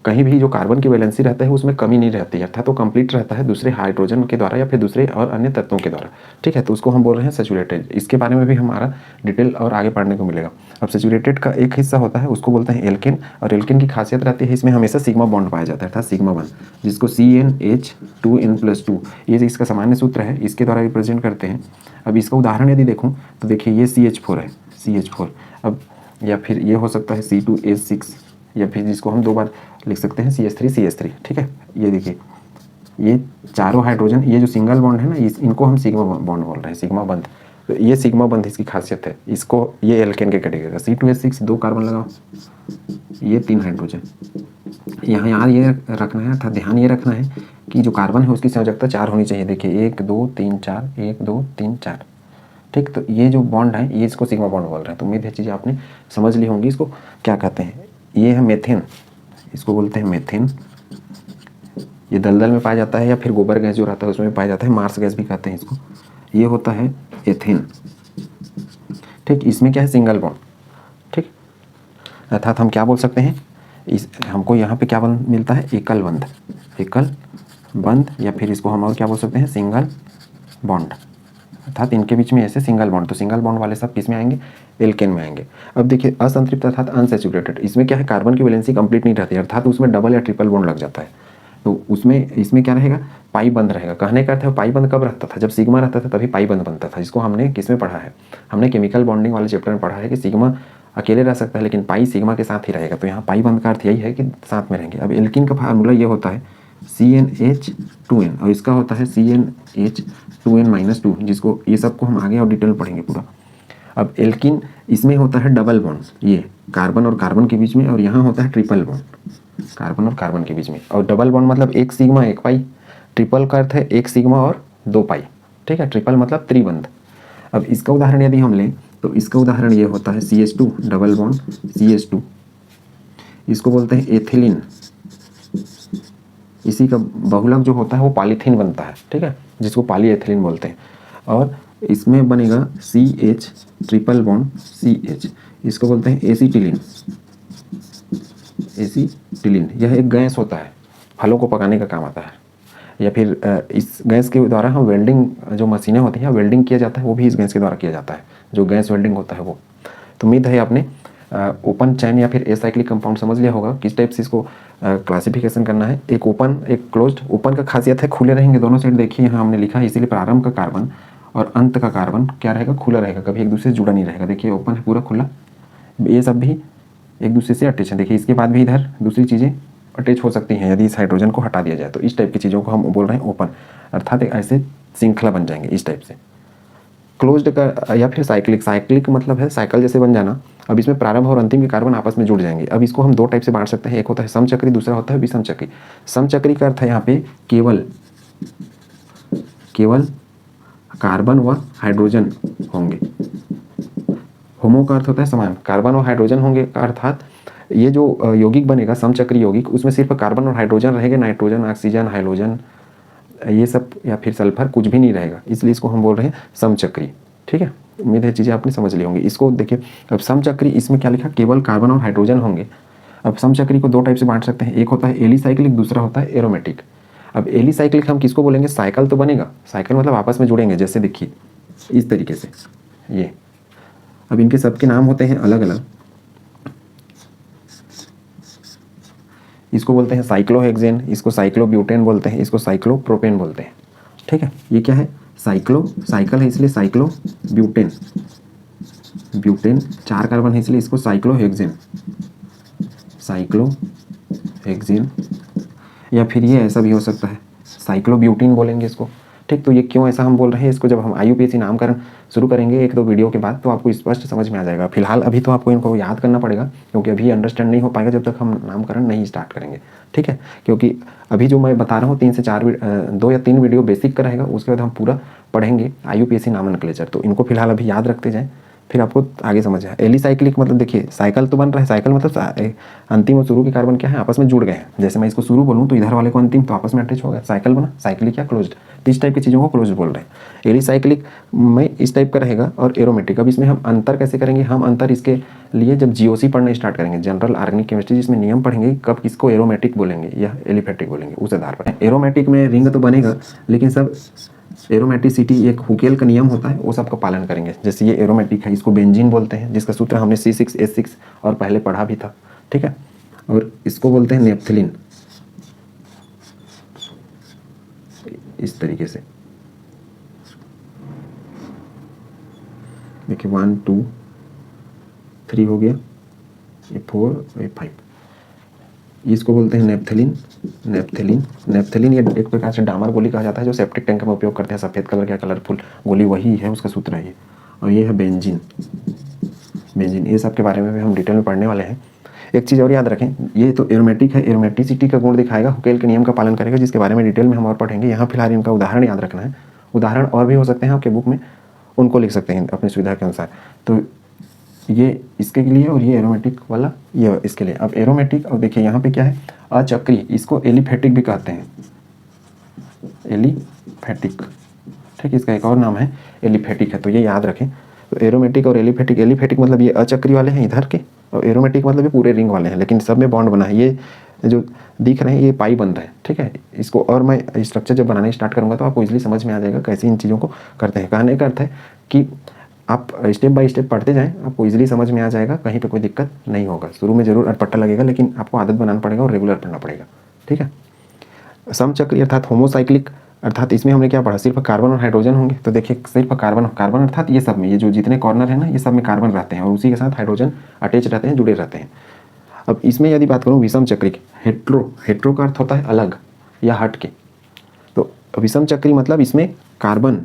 कहीं भी जो कार्बन की वैलेंसी रहता है उसमें कमी नहीं रहती है, अर्थात वो कंप्लीट रहता है दूसरे हाइड्रोजन के द्वारा या फिर दूसरे और अन्य तत्वों के द्वारा। ठीक है, तो उसको हम बोल रहे हैं सैचुरेटेड। इसके बारे में भी हमारा डिटेल और आगे पढ़ने को मिलेगा। अब सैचुरेटेड का एक हिस्सा होता है, उसको बोलते हैं एल्केन, और एल्केन की खासियत रहती है इसमें हमेशा सिग्मा बॉन्ड पाया जाता है, अर्थात सिग्मा 1, जिसको CnH2n+2 ये इसका सामान्य सूत्र है, इसके द्वारा रिप्रेजेंट करते हैं। अब इसका उदाहरण यदि देखूँ तो देखिए ये CH4 है, CH4। अब या फिर ये हो सकता है C2H6, या फिर जिसको हम दो बार लिख सकते हैं CH3CH3। ठीक है, ये देखिए ये चारों हाइड्रोजन, ये जो सिंगल बॉन्ड है ना, इनको हम सिग्मा बॉन्ड बोल रहे हैं, सिग्मा बंध। तो ये सिग्मा बंध इसकी खासियत है, इसको ये एल्केन के कैटेगरी का। C2H6 दो कार्बन लगाओ, ये 3 हाइड्रोजन। यहाँ ये रखना है, अर्थात ध्यान ये रखना है कि जो कार्बन है उसकी संयोजकता 4 होनी चाहिए। देखिए 1 2 3 4, 1 2 3 4। ठीक, तो ये जो बॉन्ड है ये इसको सिग्मा बॉन्ड बोल रहे हैं। तो उम्मीद है चीज़ें आपने समझ ली होंगी। इसको क्या कहते हैं, ये है मेथेन, इसको बोलते हैं मेथेन। ये दलदल में पाया जाता है, या फिर गोबर गैस जो रहता है उसमें पाया जाता है, मार्स गैस भी कहते हैं इसको। ये होता है एथेन। ठीक, इसमें क्या है, सिंगल बॉन्ड। ठीक, अर्थात हम क्या बोल सकते हैं, इस हमको यहाँ पे क्या बंध मिलता है, एकल बंध, एकल बंध, या फिर इसको हम और क्या बोल सकते हैं, सिंगल बॉन्ड। अर्थात इनके बीच में ऐसे सिंगल बॉन्ड। तो सिंगल बॉन्ड वाले सब किस में आएंगे, एल्केन में आएंगे। अब देखिए असंतृप्त अर्थात अनसैचुरेटेड, इसमें क्या है, कार्बन की वैलेंसी कंप्लीट नहीं रहती, अर्थात उसमें डबल या ट्रिपल बॉन्ड लग जाता है। तो उसमें इसमें क्या रहेगा, पाई बंद रहेगा। कहने का अर्थ है पाई बंद कब रहता था, जब सिग्मा रहता था तभी पाई बंद बनता था। इसको हमने किस में पढ़ा है, हमने केमिकल बॉन्डिंग वाले चैप्टर में पढ़ा है कि सिग्मा अकेले रह सकता है लेकिन पाई सिग्मा के साथ ही रहेगा। तो यहाँ पाई बंद का अर्थ यही है कि साथ में रहेंगे। अब एल्किन का फार्मूला ये होता है CnH2n, और इसका होता है CnH2n-2, जिसको ये सबको हम आगे और डिटेल में पढ़ेंगे पूरा। अब एल्किन इसमें होता है डबल बॉन्ड, ये कार्बन और कार्बन के बीच में, और यहाँ होता है ट्रिपल बॉन्ड, कार्बन और कार्बन के बीच में। और डबल बॉन्ड मतलब एक सिग्मा एक पाई, ट्रिपल का अर्थ है एक सिग्मा और 2 पाई। ठीक है, ट्रिपल मतलब त्रिबंध। अब इसका उदाहरण यदि हम लें तो इसका उदाहरण ये होता है CH2 डबल बॉन्ड CH2, इसको बोलते हैं एथिलीन। इसी का बहुलक जो होता है वो पॉलीथीन बनता है। ठीक है, जिसको पॉलीएथिलीन बोलते हैं। और इसमें बनेगा CH ट्रिपल बॉन्ड CH, इसको बोलते हैं एसीटिलीन। एसीटिलीन यह एक गैस होता है, फलों को पकाने का काम आता है, या फिर इस गैस के द्वारा हम वेल्डिंग जो मशीनें होती हैं, वेल्डिंग किया जाता है, वो भी इस गैस के द्वारा किया जाता है, जो गैस वेल्डिंग होता है वो। तो उम्मीद है आपने ओपन चैन या फिर एसाइक्लिक कंपाउंड समझ लिया होगा, किस टाइप से इसको क्लासिफिकेशन करना है। एक ओपन एक क्लोज्ड। ओपन का खासियत है खुले रहेंगे दोनों साइड। देखिए यहाँ हमने लिखा है, इसीलिए प्रारंभ का कार्बन और अंत का कार्बन क्या रहेगा, खुला रहेगा, कभी एक दूसरे से जुड़ा नहीं रहेगा। देखिए ओपन है पूरा खुला, ये सब भी एक दूसरे से अटैच है। देखिए इसके बाद भी इधर दूसरी चीज़ें अटैच हो सकती हैं यदि इस हाइड्रोजन को हटा दिया जाए। तो इस टाइप की चीज़ों को हम बोल रहे हैं ओपन, अर्थात एक ऐसे श्रृंखला बन जाएंगे इस टाइप से। क्लोज्ड का या फिर साइक्लिक, साइक्लिक मतलब है साइकिल जैसे बन जाना। अब इसमें प्रारंभ और अंतिम के कार्बन आपस में जुड़ जाएंगे। अब इसको हम दो टाइप से बांट सकते हैं, एक होता है समचक्री, दूसरा होता है विषमचक्री। समचक्री का अर्थ है यहाँ पे केवल कार्बन व हाइड्रोजन होंगे। होमो का अर्थ होता है समान, कार्बन और हाइड्रोजन होंगे, अर्थात ये जो यौगिक बनेगा समचक्री यौगिक, उसमें सिर्फ कार्बन और हाइड्रोजन रहेंगे, नाइट्रोजन, ऑक्सीजन, हाइड्रोजन ये सब या फिर सल्फर कुछ भी नहीं रहेगा, इसलिए इसको हम बोल रहे हैं समचक्री। ठीक है, उम्मीद है चीज़ें आपने समझ ली होंगी। इसको देखिए, अब समचक्री इसमें क्या लिखा, केवल कार्बन और हाइड्रोजन होंगे। अब समचक्री को दो टाइप से बांट सकते हैं, एक होता है एलिसाइक्लिक, दूसरा होता है एरोमेटिक। अब एलिसाइक्लिक हम किसको बोलेंगे, साइकिल तो बनेगा, साइकिल मतलब आपस में जुड़ेंगे, जैसे देखिए इस तरीके से ये। अब इनके सबके नाम होते हैं अलग अलग, इसको बोलते हैं साइक्लोहेक्सेन, इसको साइक्लोब्यूटेन बोलते हैं, इसको साइक्लोप्रोपेन बोलते हैं। ठीक है, ये क्या है, साइकिल है इसलिए साइक्लोब्यूटेन, ब्यूटेन 4 कार्बन है इसलिए इसको साइक्लोहेक्सेन, साइक्लोहेक्सेन या फिर ये ऐसा भी हो सकता है, साइक्लोब्यूटीन बोलेंगे इसको। ठीक, तो ये क्यों ऐसा हम बोल रहे हैं इसको, जब हम IUPAC नामकरण शुरू करेंगे 1-2 वीडियो के बाद तो आपको स्पष्ट समझ में आ जाएगा। फिलहाल अभी तो आपको इनको याद करना पड़ेगा, क्योंकि अभी अंडरस्टैंड नहीं हो पाएगा जब तक हम नामकरण नहीं स्टार्ट करेंगे। ठीक है, क्योंकि अभी जो मैं बता रहा हूँ 3 से 4 2 या 3 वीडियो बेसिक का रहेगा, उसके बाद हम पूरा पढ़ेंगे IUPAC नामनक्लेचर। तो इनको फिलहाल अभी याद रखते जाएँ, फिर आपको आगे समझ आए। एलिसाइक्लिक मतलब देखिए साइकिल तो बन रहा है, साइकिल मतलब अंतिम और शुरू के कार्बन क्या है, आपस में जुड़ गए हैं। जैसे मैं इसको शुरू बोलूँ तो इधर वाले को अंतिम, तो आपस में अटैच हो गया, साइकिल बना। साइक्लिक क्या, क्लोज्ड। इस टाइप की चीज़ों को क्लोज्ड बोल रहे हैं। एलिसाइक्लिक में इस टाइप का रहेगा। और एरोमेटिक, अब इसमें हम अंतर कैसे करेंगे, हम अंतर इसके लिए जब GOC पढ़ना स्टार्ट करेंगे, जनरल ऑर्गेनिक केमिस्ट्री, जिसमें नियम पढ़ेंगे कब किसको एरोमेटिक बोलेंगे या एलिफेटिक बोलेंगे, उस आधार पर। एरोमेटिक में रिंग तो बनेगा, लेकिन सब एरोमेटिसिटी एक हुकेल का नियम होता है, वो सबका पालन करेंगे। जैसे ये एरोमेटिक है, इसको बेंजीन बोलते हैं, जिसका सूत्र हमने C6H6 और पहले पढ़ा भी था। ठीक है, और इसको बोलते हैं नेप्थलीन, इस तरीके से। देखिए 1 2 3 हो गया, ये 4 ये 5, इसको बोलते हैं नेप्थलीन। नेप्थलीन नेप्थलीन ये एक प्रकार से डामर गोली कहा जाता है, जो सेप्टिक टैंक में उपयोग करते हैं। सफ़ेद कलर का कलरफुल गोली वही है, उसका सूत्र है ये। और ये है बेंजीन। बेंजीन, ये सब के बारे में भी हम डिटेल में पढ़ने वाले हैं। एक चीज़ और याद रखें, ये तो एरोमेटिक है, एरोमेटिसिटी का गुण दिखाएगा, हुकेल के नियम का पालन करेगा, जिसके बारे में डिटेल में हम और पढ़ेंगे। यहाँ फिलहाल इनका उदाहरण याद रखना है। उदाहरण और भी हो सकते हैं आपके बुक में, उनको लिख सकते हैं अपनी सुविधा के अनुसार। तो ये इसके लिए और ये एरोमेटिक वाला ये इसके लिए। अब एरोमेटिक, और देखिए यहाँ पे क्या है, अचक्री, इसको एलिफेटिक भी कहते हैं, एलिफेटिक। ठीक, इसका एक और नाम है एलिफेटिक है, तो ये याद रखें। तो एरोमेटिक और एलिफेटिक, एलिफेटिक मतलब ये अचक्री वाले हैं इधर के, और एरोमेटिक मतलब ये पूरे रिंग वाले हैं, लेकिन सब में बॉन्ड बना है। ये जो दिख रहे हैं ये पाई बन रहे हैं। ठीक है, इसको और मैं स्ट्रक्चर जब बनाने स्टार्ट करूँगा तो आपको इजीली समझ में आ जाएगा कैसे इन चीज़ों को करते हैं। कहने का अर्थ है कि आप स्टेप बाय स्टेप पढ़ते जाएं, आपको इजीली समझ में आ जाएगा, कहीं पे कोई दिक्कत नहीं होगा। शुरू में जरूर अटपटा लगेगा, लेकिन आपको आदत बनाना पड़ेगा और रेगुलर पढ़ना पड़ेगा। ठीक है, समचक्री अर्थात होमोसाइक्लिक, अर्थात इसमें हमने क्या पढ़ा, सिर्फ कार्बन और हाइड्रोजन होंगे। तो देखिए सिर्फ कार्बन अर्थात ये सब में, ये जो जितने कॉर्नर है ना, ये सब में कार्बन रहते हैं और उसी के साथ हाइड्रोजन अटैच रहते हैं, जुड़े रहते हैं। अब इसमें यदि बात करूँ विषम चक्री, हेट्रो का अर्थ होता है अलग या हट के। तो विषम चक्री मतलब इसमें कार्बन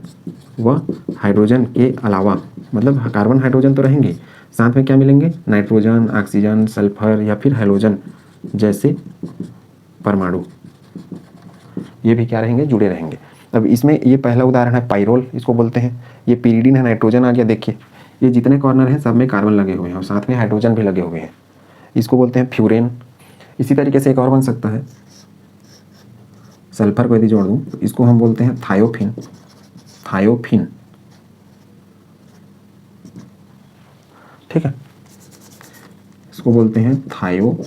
व हाइड्रोजन के अलावा, मतलब कार्बन हाइड्रोजन तो रहेंगे, साथ में क्या मिलेंगे, नाइट्रोजन, ऑक्सीजन, सल्फर या फिर हैलोजन जैसे परमाणु, ये भी क्या रहेंगे, जुड़े रहेंगे। अब इसमें ये पहला उदाहरण है पाइरोल, इसको बोलते हैं। ये पिरिडीन है, नाइट्रोजन आ गया। देखिए ये जितने कॉर्नर हैं सब में कार्बन लगे हुए हैं और साथ में हाइड्रोजन भी लगे हुए हैं, इसको बोलते हैं फ्यूरेन। इसी तरीके से एक और बन सकता है, सल्फर को यदि जोड़ दूँ तो इसको हम बोलते हैं थायोफिन। थायोफिन, ठीक है, इसको बोलते हैं थायोफिन।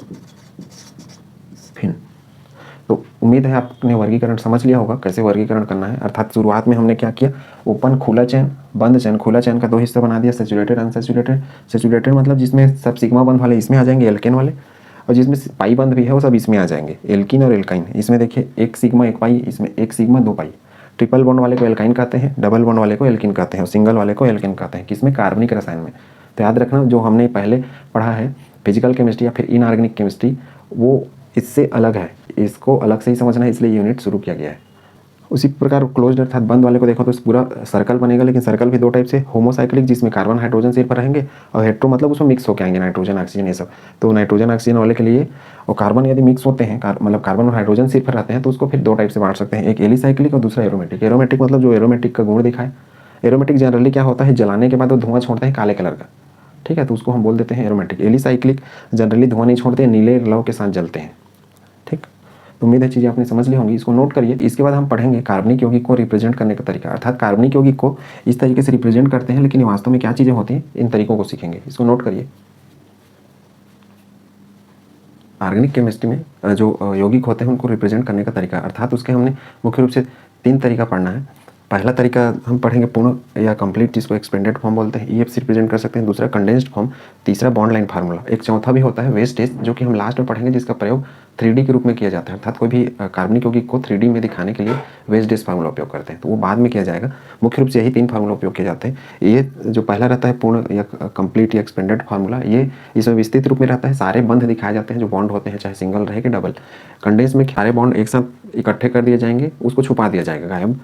तो उम्मीद है आपने वर्गीकरण समझ लिया होगा, कैसे वर्गीकरण करना है। अर्थात शुरुआत में हमने क्या किया, ओपन खुला चैन, बंद चैन। खुला चैन का 2 हिस्सा बना दिया, सैचुरेटेड अनसैचुरेटेड। सैचुरेटेड मतलब जिसमें सब सिग्मा बंद वाले इसमें आ जाएंगे, एल्केन वाले, और जिसमें पाई बंद भी है वो सब इसमें आ जाएंगे, एल्कीन और एल्काइन। इसमें देखिए 1 सिग्मा 1 पाई, इसमें 1 सिग्मा 2 पाई। ट्रिपल बॉन्ड वाले को एल्काइन कहते हैं, डबल बॉन्ड वाले को एल्किन कहते हैं और सिंगल वाले को एल्केन कहते हैं। किसमें, कार्बनिक रसायन में। तो याद रखना, जो हमने पहले पढ़ा है फिजिकल केमिस्ट्री या फिर इनऑर्गेनिक केमिस्ट्री, वो इससे अलग है, इसको अलग से ही समझना है, इसलिए यूनिट शुरू किया गया है। उसी प्रकार क्लोज्ड अर्थात बंद वाले को देखो तो पूरा सर्कल बनेगा, लेकिन सर्कल भी 2 टाइप से, होमोसाइक्लिक जिसमें कार्बन हाइड्रोजन सिर पर रहेंगे, और हेट्रो मतलब उसमें मिक्स होकर आएंगे नाइट्रोजन ऑक्सीजन ये सब। तो नाइट्रोजन ऑक्सीजन वाले के लिए, और कार्बन यदि मिक्स होते हैं, मतलब कार्बन और हाइड्रोजन सिर पर रहते हैं, तो उसको फिर 2 टाइप से बांट सकते हैं, एक एलिसाइक्लिक और दूसरा एरोमेटिक। एरोमेटिक मतलब जो एरोमेटिक का गुण दिखाए। एरोमेटिक जनरली क्या होता है, जलाने के बाद वो धुआं छोड़ते हैं काले कलर का, ठीक है, तो उसको हम बोल देते हैं एरोमेटिक। एलिसाइक्लिक जनरली धुआं नहीं छोड़ते, नीले लौ के साथ जलते हैं। ठीक, तो उम्मीद है चीज़ें आपने समझ ली होंगी, इसको नोट करिए। इसके बाद हम पढ़ेंगे कार्बनिक यौगिक को रिप्रेजेंट करने का तरीका, अर्थात कार्बनिक यौगिक को इस तरीके से रिप्रेजेंट करते हैं, लेकिन वास्तव में क्या चीज़ें होती हैं, इन तरीकों को सीखेंगे। इसको नोट करिए। ऑर्गेनिक केमिस्ट्री में जो यौगिक होते हैं उनको रिप्रेजेंट करने का तरीका, अर्थात उसके हमने मुख्य रूप से 3 तरीका पढ़ना है। पहला तरीका हम पढ़ेंगे पूर्ण या कंप्लीट, जिसको एक्सपेंडेड फॉर्म बोलते हैं, EFC रिप्रेजेंट कर सकते हैं। दूसरा कंडेंस्ड फॉर्म, तीसरा बॉन्ड लाइन फार्मूला। एक चौथा भी होता है वेस्टेज, जो कि हम लास्ट में पढ़ेंगे, जिसका प्रयोग 3D के रूप में किया जाता है, अर्थात कोई भी कार्बनिक यौगिक को 3D में दिखाने के लिए वेस्टेज फार्मूला उपयोग करते हैं, तो वो बाद में किया जाएगा। मुख्य रूप से यही 3 फार्मूला उपयोग किए जाते हैं। ये जो पहला रहता है पूर्ण या कंप्लीट या एक्सपेंडेड फार्मूला, ये इसमें विस्तृत रूप में रहता है, सारे बंध दिखाए जाते हैं जो बॉन्ड होते हैं, चाहे सिंगल रहे कि डबल। कंडेंस में सारे बॉन्ड एक साथ इकट्ठे कर दिए जाएंगे, उसको छुपा दिया जाएगा, गायब।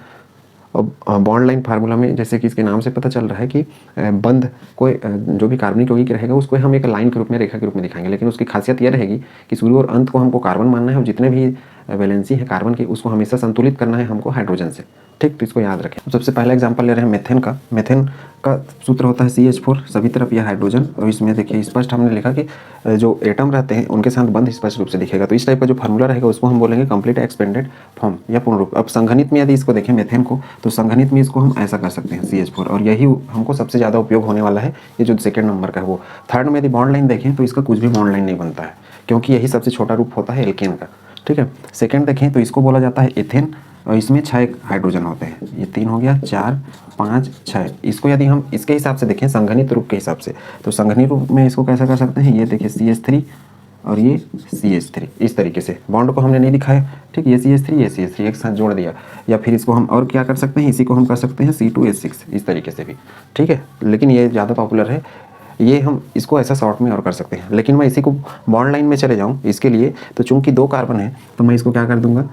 और बॉन्ड लाइन फार्मूला में, जैसे कि इसके नाम से पता चल रहा है कि बंध को जो भी कार्बनिक यौगिक रहेगा उसको हम एक लाइन के रूप में, रेखा के रूप में दिखाएंगे, लेकिन उसकी खासियत यह रहेगी कि शुरू और अंत को हमको कार्बन मानना है और जितने भी वैलेंसी है कार्बन की उसको हमेशा संतुलित करना है हमको हाइड्रोजन से। ठीक, तो इसको याद रखें। सबसे पहला एग्जांपल ले रहे हैं मेथेन का। मेथेन का सूत्र होता है CH4, सभी तरफ यह हाइड्रोजन, और इसमें देखिए स्पष्ट हमने लिखा कि जो एटम रहते हैं उनके साथ बंध स्पष्ट रूप से दिखेगा। तो इस टाइप का जो फार्मूला रहेगा उसको हम बोलेंगे कंप्लीट एक्सपेंडेड फॉर्म या पूर्ण रूप। अब संघनित में यदि इसको देखें मेथेन को, तो संघनित में इसको हम ऐसा कर सकते हैं CH4, और यही हमको सबसे ज़्यादा उपयोग होने वाला है, ये जो सेकेंड नंबर का है वो। थर्ड में यदि बॉन्ड लाइन देखें तो इसका कुछ भी बॉन्ड लाइन नहीं बनता है, क्योंकि यही सबसे छोटा रूप होता है एल्केन का। ठीक है, सेकेंड देखें तो इसको बोला जाता है एथेन, और इसमें 6 हाइड्रोजन होते हैं। ये 3 हो गया, 4, 5, 6। इसको यदि हम इसके हिसाब से देखें, संघनित रूप के हिसाब से, तो संघनित रूप में इसको कैसा कर सकते हैं, ये देखिए CH3 और ये CH3, इस तरीके से। बॉन्ड को हमने नहीं दिखाया, ठीक, ये CH3 ये CH3 एक साथ जोड़ दिया। या फिर इसको हम और क्या कर सकते हैं, इसी को हम कर सकते हैं C2H6, इस तरीके से भी। ठीक है, लेकिन ये ज़्यादा पॉपुलर है, ये हम इसको ऐसा शॉर्ट में और कर सकते हैं। लेकिन मैं इसी को बॉन्ड लाइन में चले जाऊँ इसके लिए, तो चूंकि 2 कार्बन है तो मैं इसको क्या कर दूंगा,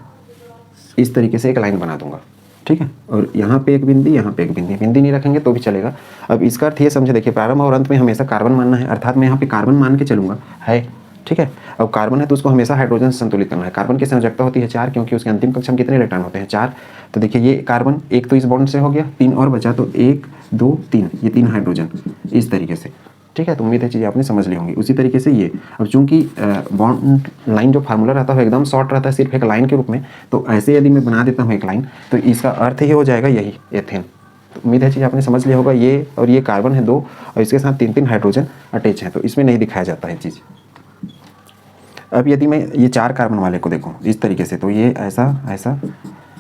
इस तरीके से एक लाइन बना दूंगा। ठीक है, और यहाँ पे एक बिंदी, यहाँ पे एक बिंदी, बिंदी नहीं रखेंगे तो भी चलेगा। अब इसका अर्थ ये समझे, देखिए प्रारंभ और अंत में हमेशा कार्बन मानना है, अर्थात मैं यहाँ पे कार्बन मान के चलूंगा, है। ठीक है, अब कार्बन है तो उसको हमेशा हाइड्रोजन से संतुलित करना है। कार्बन की संयोजकता होती है 4, क्योंकि उसके अंतिम कक्ष में कितने इलेक्ट्रॉन होते हैं, 4। तो देखिए ये कार्बन एक तो इस बॉन्ड से हो गया, 3 और बचा, तो 1, 2, 3, ये 3 हाइड्रोजन इस तरीके से। ठीक है, तो उम्मीद है चीज़ें आपने समझ ली होंगी। उसी तरीके से ये, अब चूंकि बॉन्ड लाइन जो फार्मूला रहता है एकदम शॉर्ट रहता है, सिर्फ एक लाइन के रूप में, तो ऐसे यदि मैं बना देता हूँ एक लाइन, तो इसका अर्थ ही हो जाएगा यही एथेन। तो उम्मीद है चीज़ आपने समझ लिया होगा। ये और ये कार्बन है 2, और इसके साथ 3-3 हाइड्रोजन अटैच है, तो इसमें नहीं दिखाया जाता है चीज़। अब यदि मैं ये 4 कार्बन वाले को देखूँ इस तरीके से, तो ये ऐसा ऐसा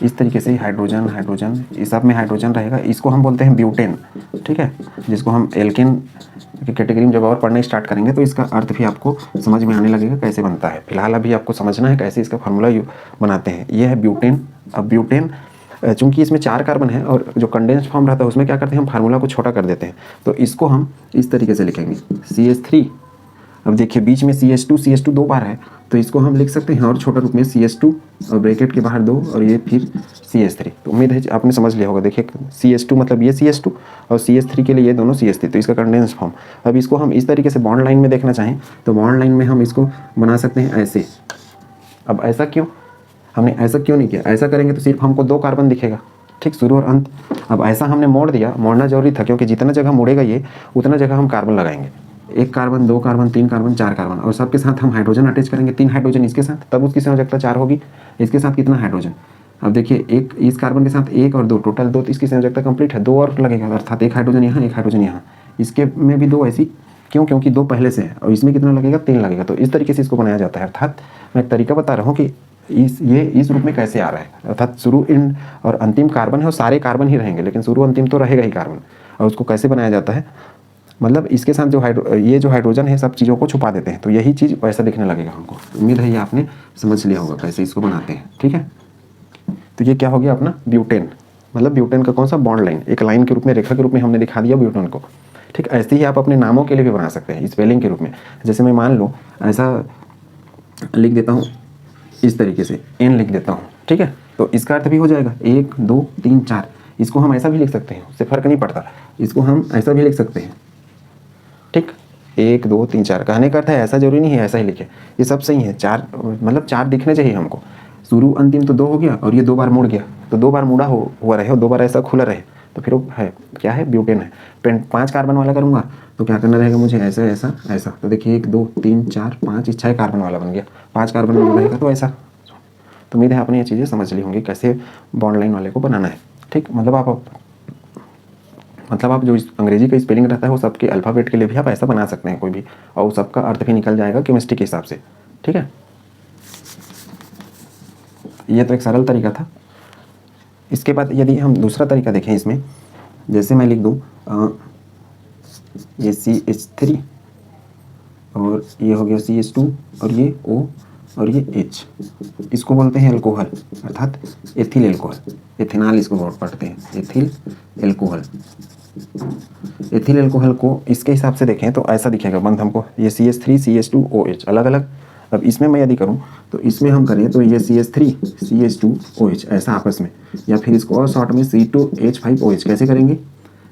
इस तरीके से हाइड्रोजन हाइड्रोजन, इस सब में हाइड्रोजन रहेगा, इसको हम बोलते हैं ब्यूटेन। ठीक है, जिसको हम एल्केन की कैटेगरी में जब और पढ़ना स्टार्ट करेंगे तो इसका अर्थ भी आपको समझ में आने लगेगा कैसे बनता है। फिलहाल अभी आपको समझना है कैसे इसका फार्मूला बनाते हैं। ये है ब्यूटेन। अब ब्यूटेन चूंकि इसमें 4 कार्बन है और जो कंडेंस्ड फॉर्म रहता है उसमें क्या करते हैं, हम फार्मूला को छोटा कर देते हैं, तो इसको हम इस तरीके से लिखेंगे CH3। अब देखिए बीच में CH2 2 बार है, तो इसको हम लिख सकते हैं और छोटा रूप में CH2 और ब्रैकेट के बाहर 2 और ये फिर CH3। तो उम्मीद है आपने समझ लिया होगा। देखिए CH2 मतलब ये CH2 और CH3 के लिए ये दोनों CH3, तो इसका कंडेंस फॉर्म। अब इसको हम इस तरीके से बॉन्ड लाइन में देखना चाहें तो बॉन्ड लाइन में हम इसको बना सकते हैं ऐसे। अब ऐसा क्यों, हमने ऐसा क्यों नहीं किया, ऐसा करेंगे तो सिर्फ हमको 2 कार्बन दिखेगा, ठीक, शुरू और अंत। अब ऐसा हमने मोड़ दिया, मोड़ना जरूरी था, क्योंकि जितना जगह मुड़ेगा ये उतना जगह हम कार्बन लगाएंगे। 1 कार्बन, 2 कार्बन, 3 कार्बन, 4 कार्बन, और सबके साथ हम हाइड्रोजन अटैच करेंगे, 3 हाइड्रोजन इसके साथ, तब उसकी संयोजकता 4 होगी। इसके साथ कितना हाइड्रोजन, अब देखिए एक इस कार्बन के साथ 1 और 2, टोटल 2, तो इसकी संयोजकता कंप्लीट है। 2 और लगेगा, अर्थात 1 हाइड्रोजन यहाँ, 1 हाइड्रोजन यहाँ, इसके में भी 2 ऐसी, क्यों, क्योंकि 2 पहले से है, और इसमें कितना लगेगा, 3 लगेगा। तो इस तरीके से इसको बनाया जाता है। अर्थात मैं एक तरीका बता रहा हूँ कि इस रूप में कैसे आ रहा है, अर्थात शुरू इन और अंतिम कार्बन है और सारे कार्बन ही रहेंगे, लेकिन शुरू अंतिम तो रहेगा ही कार्बन, और उसको कैसे बनाया जाता है, मतलब इसके साथ जो ये जो हाइड्रोजन है सब चीज़ों को छुपा देते हैं, तो यही चीज़ वैसा दिखने लगेगा हमको। उम्मीद है ये आपने समझ लिया होगा कैसे इसको बनाते हैं। ठीक है, तो ये क्या हो गया अपना ब्यूटेन, मतलब ब्यूटेन का कौन सा, बॉन्ड लाइन, एक लाइन के रूप में, रेखा के रूप में हमने दिखा दिया ब्यूटेन को। ठीक, ऐसे ही आप अपने नामों के लिए भी बना सकते हैं स्पेलिंग के रूप में। जैसे मैं मान लो ऐसा लिख देता हूँ, इस तरीके से N लिख देता हूँ, ठीक है, तो इसका अर्थ भी हो जाएगा 1, 2, 3, 4। इसको हम ऐसा भी लिख सकते हैं, उससे फर्क नहीं पड़ता, इसको हम ऐसा भी लिख सकते हैं। ठीक, 1, 2, 3, 4 कहने का अर्थ है ऐसा जरूरी नहीं है ऐसा ही लिखे, ये सब सही है। 4 मतलब 4 दिखने चाहिए हमको, शुरू अंतिम तो 2 हो गया, और ये 2 बार मुड़ गया, तो 2 बार मुड़ा हुआ रहे और 2 बार ऐसा खुला रहे, तो फिर वो है क्या है, ब्यूटेन है। 5 कार्बन वाला करूँगा तो क्या करना रहेगा मुझे, ऐसा ऐसा ऐसा, तो देखिए 1, 2, 3, 4, 5, 6 कार्बन वाला बन गया। 5 कार्बन वाला रहेगा तो ऐसा। तो उम्मीद है आपने ये चीज़ें समझ ली होंगी कैसे बॉन्ड लाइन वाले को बनाना है। ठीक, मतलब आप जो अंग्रेजी का स्पेलिंग रहता है वो सबके अल्फ़ाबेट के लिए भी आप ऐसा बना सकते हैं कोई भी, और सबका अर्थ भी निकल जाएगा केमिस्ट्री के हिसाब से। ठीक है, ये तो एक सरल तरीका था। इसके बाद यदि हम दूसरा तरीका देखें इसमें, जैसे मैं लिख दूँ ये CH3 और ये हो गया CH2 और ये O और ये H, इसको बोलते हैं अल्कोहल अर्थात एथिल एल्कोहल, एथेनॉल इसको बहुत पढ़ते हैं, एथिल एल्कोहल। एथिल एल्कोहल को इसके हिसाब से देखें तो ऐसा दिखेगा बंद हमको, ये CH3 CH2 OH अलग अलग। अब इसमें मैं यदि करूं तो इसमें हम करें तो ये CH3 CH2 OH ऐसा आपस में, या फिर इसको और शॉर्ट में C2H5OH कैसे करेंगे।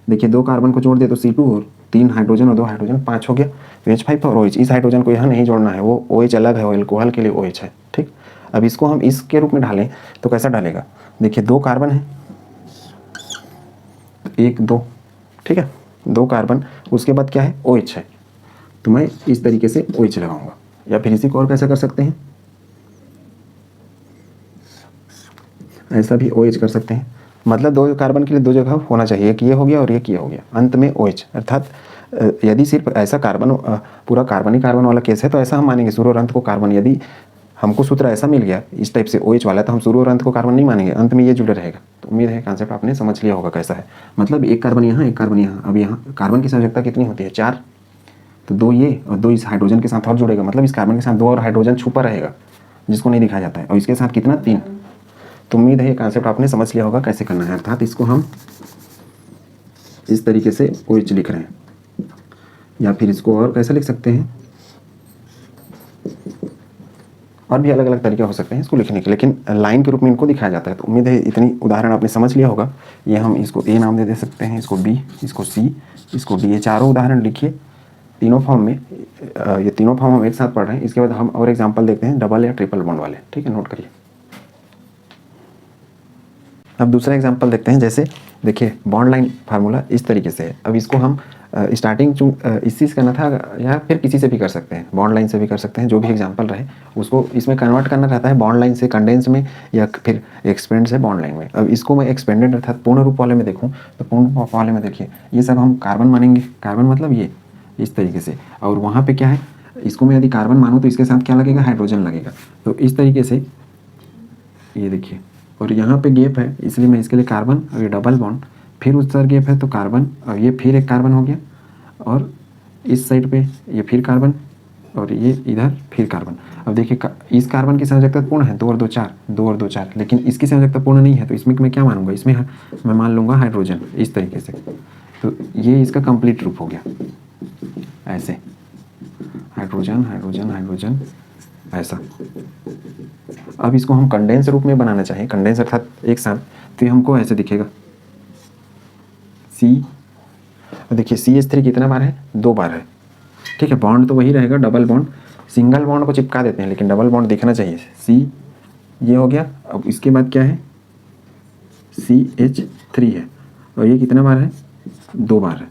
देखिए 2 कार्बन को जोड़ दे तो C2 और 3 हाइड्रोजन और 2 हाइड्रोजन 5 हो गया, तो H5 और OH, इस हाइड्रोजन को यहाँ नहीं जोड़ना है, वो OH अलग है, वो एल्कोहल के लिए OH है। ठीक, अब इसको हम इसके रूप में ढालें तो कैसा डालेगा, देखिए 2 कार्बन है, 1 2, ठीक है 2 कार्बन, उसके बाद क्या है OH है, तो मैं इस तरीके से OH लगाऊंगा। या फिर इसी को और कैसे कर सकते हैं, ऐसा भी OH कर सकते हैं, मतलब 2 कार्बन के लिए 2 जगह होना चाहिए, एक ये हो गया और एक ये हो गया, अंत में OH। अर्थात यदि सिर्फ ऐसा कार्बन पूरा कार्बन ही कार्बन वाला केस है तो ऐसा हम मानेंगे शुरू और अंत को कार्बन, यदि हमको सूत्र ऐसा मिल गया इस टाइप से OH वाला तो हम शुरू और अंत को कार्बन नहीं मानेंगे, अंत में ये जुड़े रहेगा। तो उम्मीद है कॉन्सेप्ट आपने समझ लिया होगा कैसा है, मतलब एक कार्बन यहाँ एक कार्बन यहाँ। अब यहाँ कार्बन की संयोजकता कितनी होती है 4, तो 2 ये और 2 इस हाइड्रोजन के साथ और जुड़ेगा, मतलब इस कार्बन के साथ 2 और हाइड्रोजन छुपा रहेगा जिसको नहीं दिखाया जाता है, और इसके साथ कितना 3। तो उम्मीद है ये कॉन्सेप्ट आपने समझ लिया होगा कैसे करना है। अर्थात इसको हम इस तरीके से OH लिख रहे हैं, या फिर इसको और कैसे लिख सकते हैं, और भी अलग अलग तरीके हो सकते हैं इसको लिखने के, लेकिन लाइन के रूप में इनको दिखाया जाता है। तो उम्मीद है इतनी उदाहरण आपने समझ लिया होगा। ये हम इसको A नाम दे सकते हैं, इसको B, इसको C, इसको D, ये चारों उदाहरण लिखिए तीनों फॉर्म में। ये तीनों फॉर्म हम एक साथ पढ़ रहे हैं। इसके बाद हम और एग्जाम्पल देखते हैं डबल या ट्रिपल बॉन्ड वाले, ठीक है, नोट करिए। अब दूसरा एग्जाम्पल देखते हैं, जैसे देखिए बॉन्ड लाइन फार्मूला इस तरीके से है। अब इसको हम स्टार्टिंग इसी से करना था, या फिर किसी से भी कर सकते हैं, बॉन्ड लाइन से भी कर सकते हैं, जो भी एग्जांपल रहे उसको इसमें कन्वर्ट करना रहता है बॉन्ड लाइन से कंडेंस में, या फिर एक्सपेंड से बॉन्ड लाइन में। अब इसको मैं एक्सपेंडेड अर्थात पूर्ण रूप वाले में देखूँ तो पूर्ण रूप वाले में देखिए ये सब हम कार्बन मानेंगे, कार्बन मतलब ये इस तरीके से, और वहाँ पर क्या है, इसको मैं यदि कार्बन मानूँ तो इसके साथ क्या लगेगा, हाइड्रोजन लगेगा। तो इस तरीके से ये देखिए, और यहाँ पे गैप है इसलिए मैं इसके लिए कार्बन, और ये डबल बॉन्ड, फिर उस तरह गैप है तो कार्बन, और ये फिर एक कार्बन हो गया, और इस साइड पे ये फिर कार्बन, और ये इधर फिर कार्बन। अब देखिए इस कार्बन की संयोजकता पूर्ण है 2 और 2 4, 2 और 2 4, लेकिन इसकी संयोजकता पूर्ण नहीं है, तो इसमें मैं क्या मानूंगा, इसमें मैं मान लूँगा हाइड्रोजन इस तरीके से। तो ये इसका कंप्लीट रूप हो गया ऐसे, हाइड्रोजन हाइड्रोजन हाइड्रोजन ऐसा। अब इसको हम कंडेंस रूप में बनाना चाहें, कंडेंस अर्थात एक साथ, तो हमको ऐसे दिखेगा C, देखिए CH3 कितना बार है, 2 बार है, ठीक है। बॉन्ड तो वही रहेगा डबल बॉन्ड, सिंगल बॉन्ड को चिपका देते हैं लेकिन डबल बॉन्ड दिखना चाहिए। C ये हो गया, अब इसके बाद क्या है CH3 है, और ये कितना बार है, 2 बार है,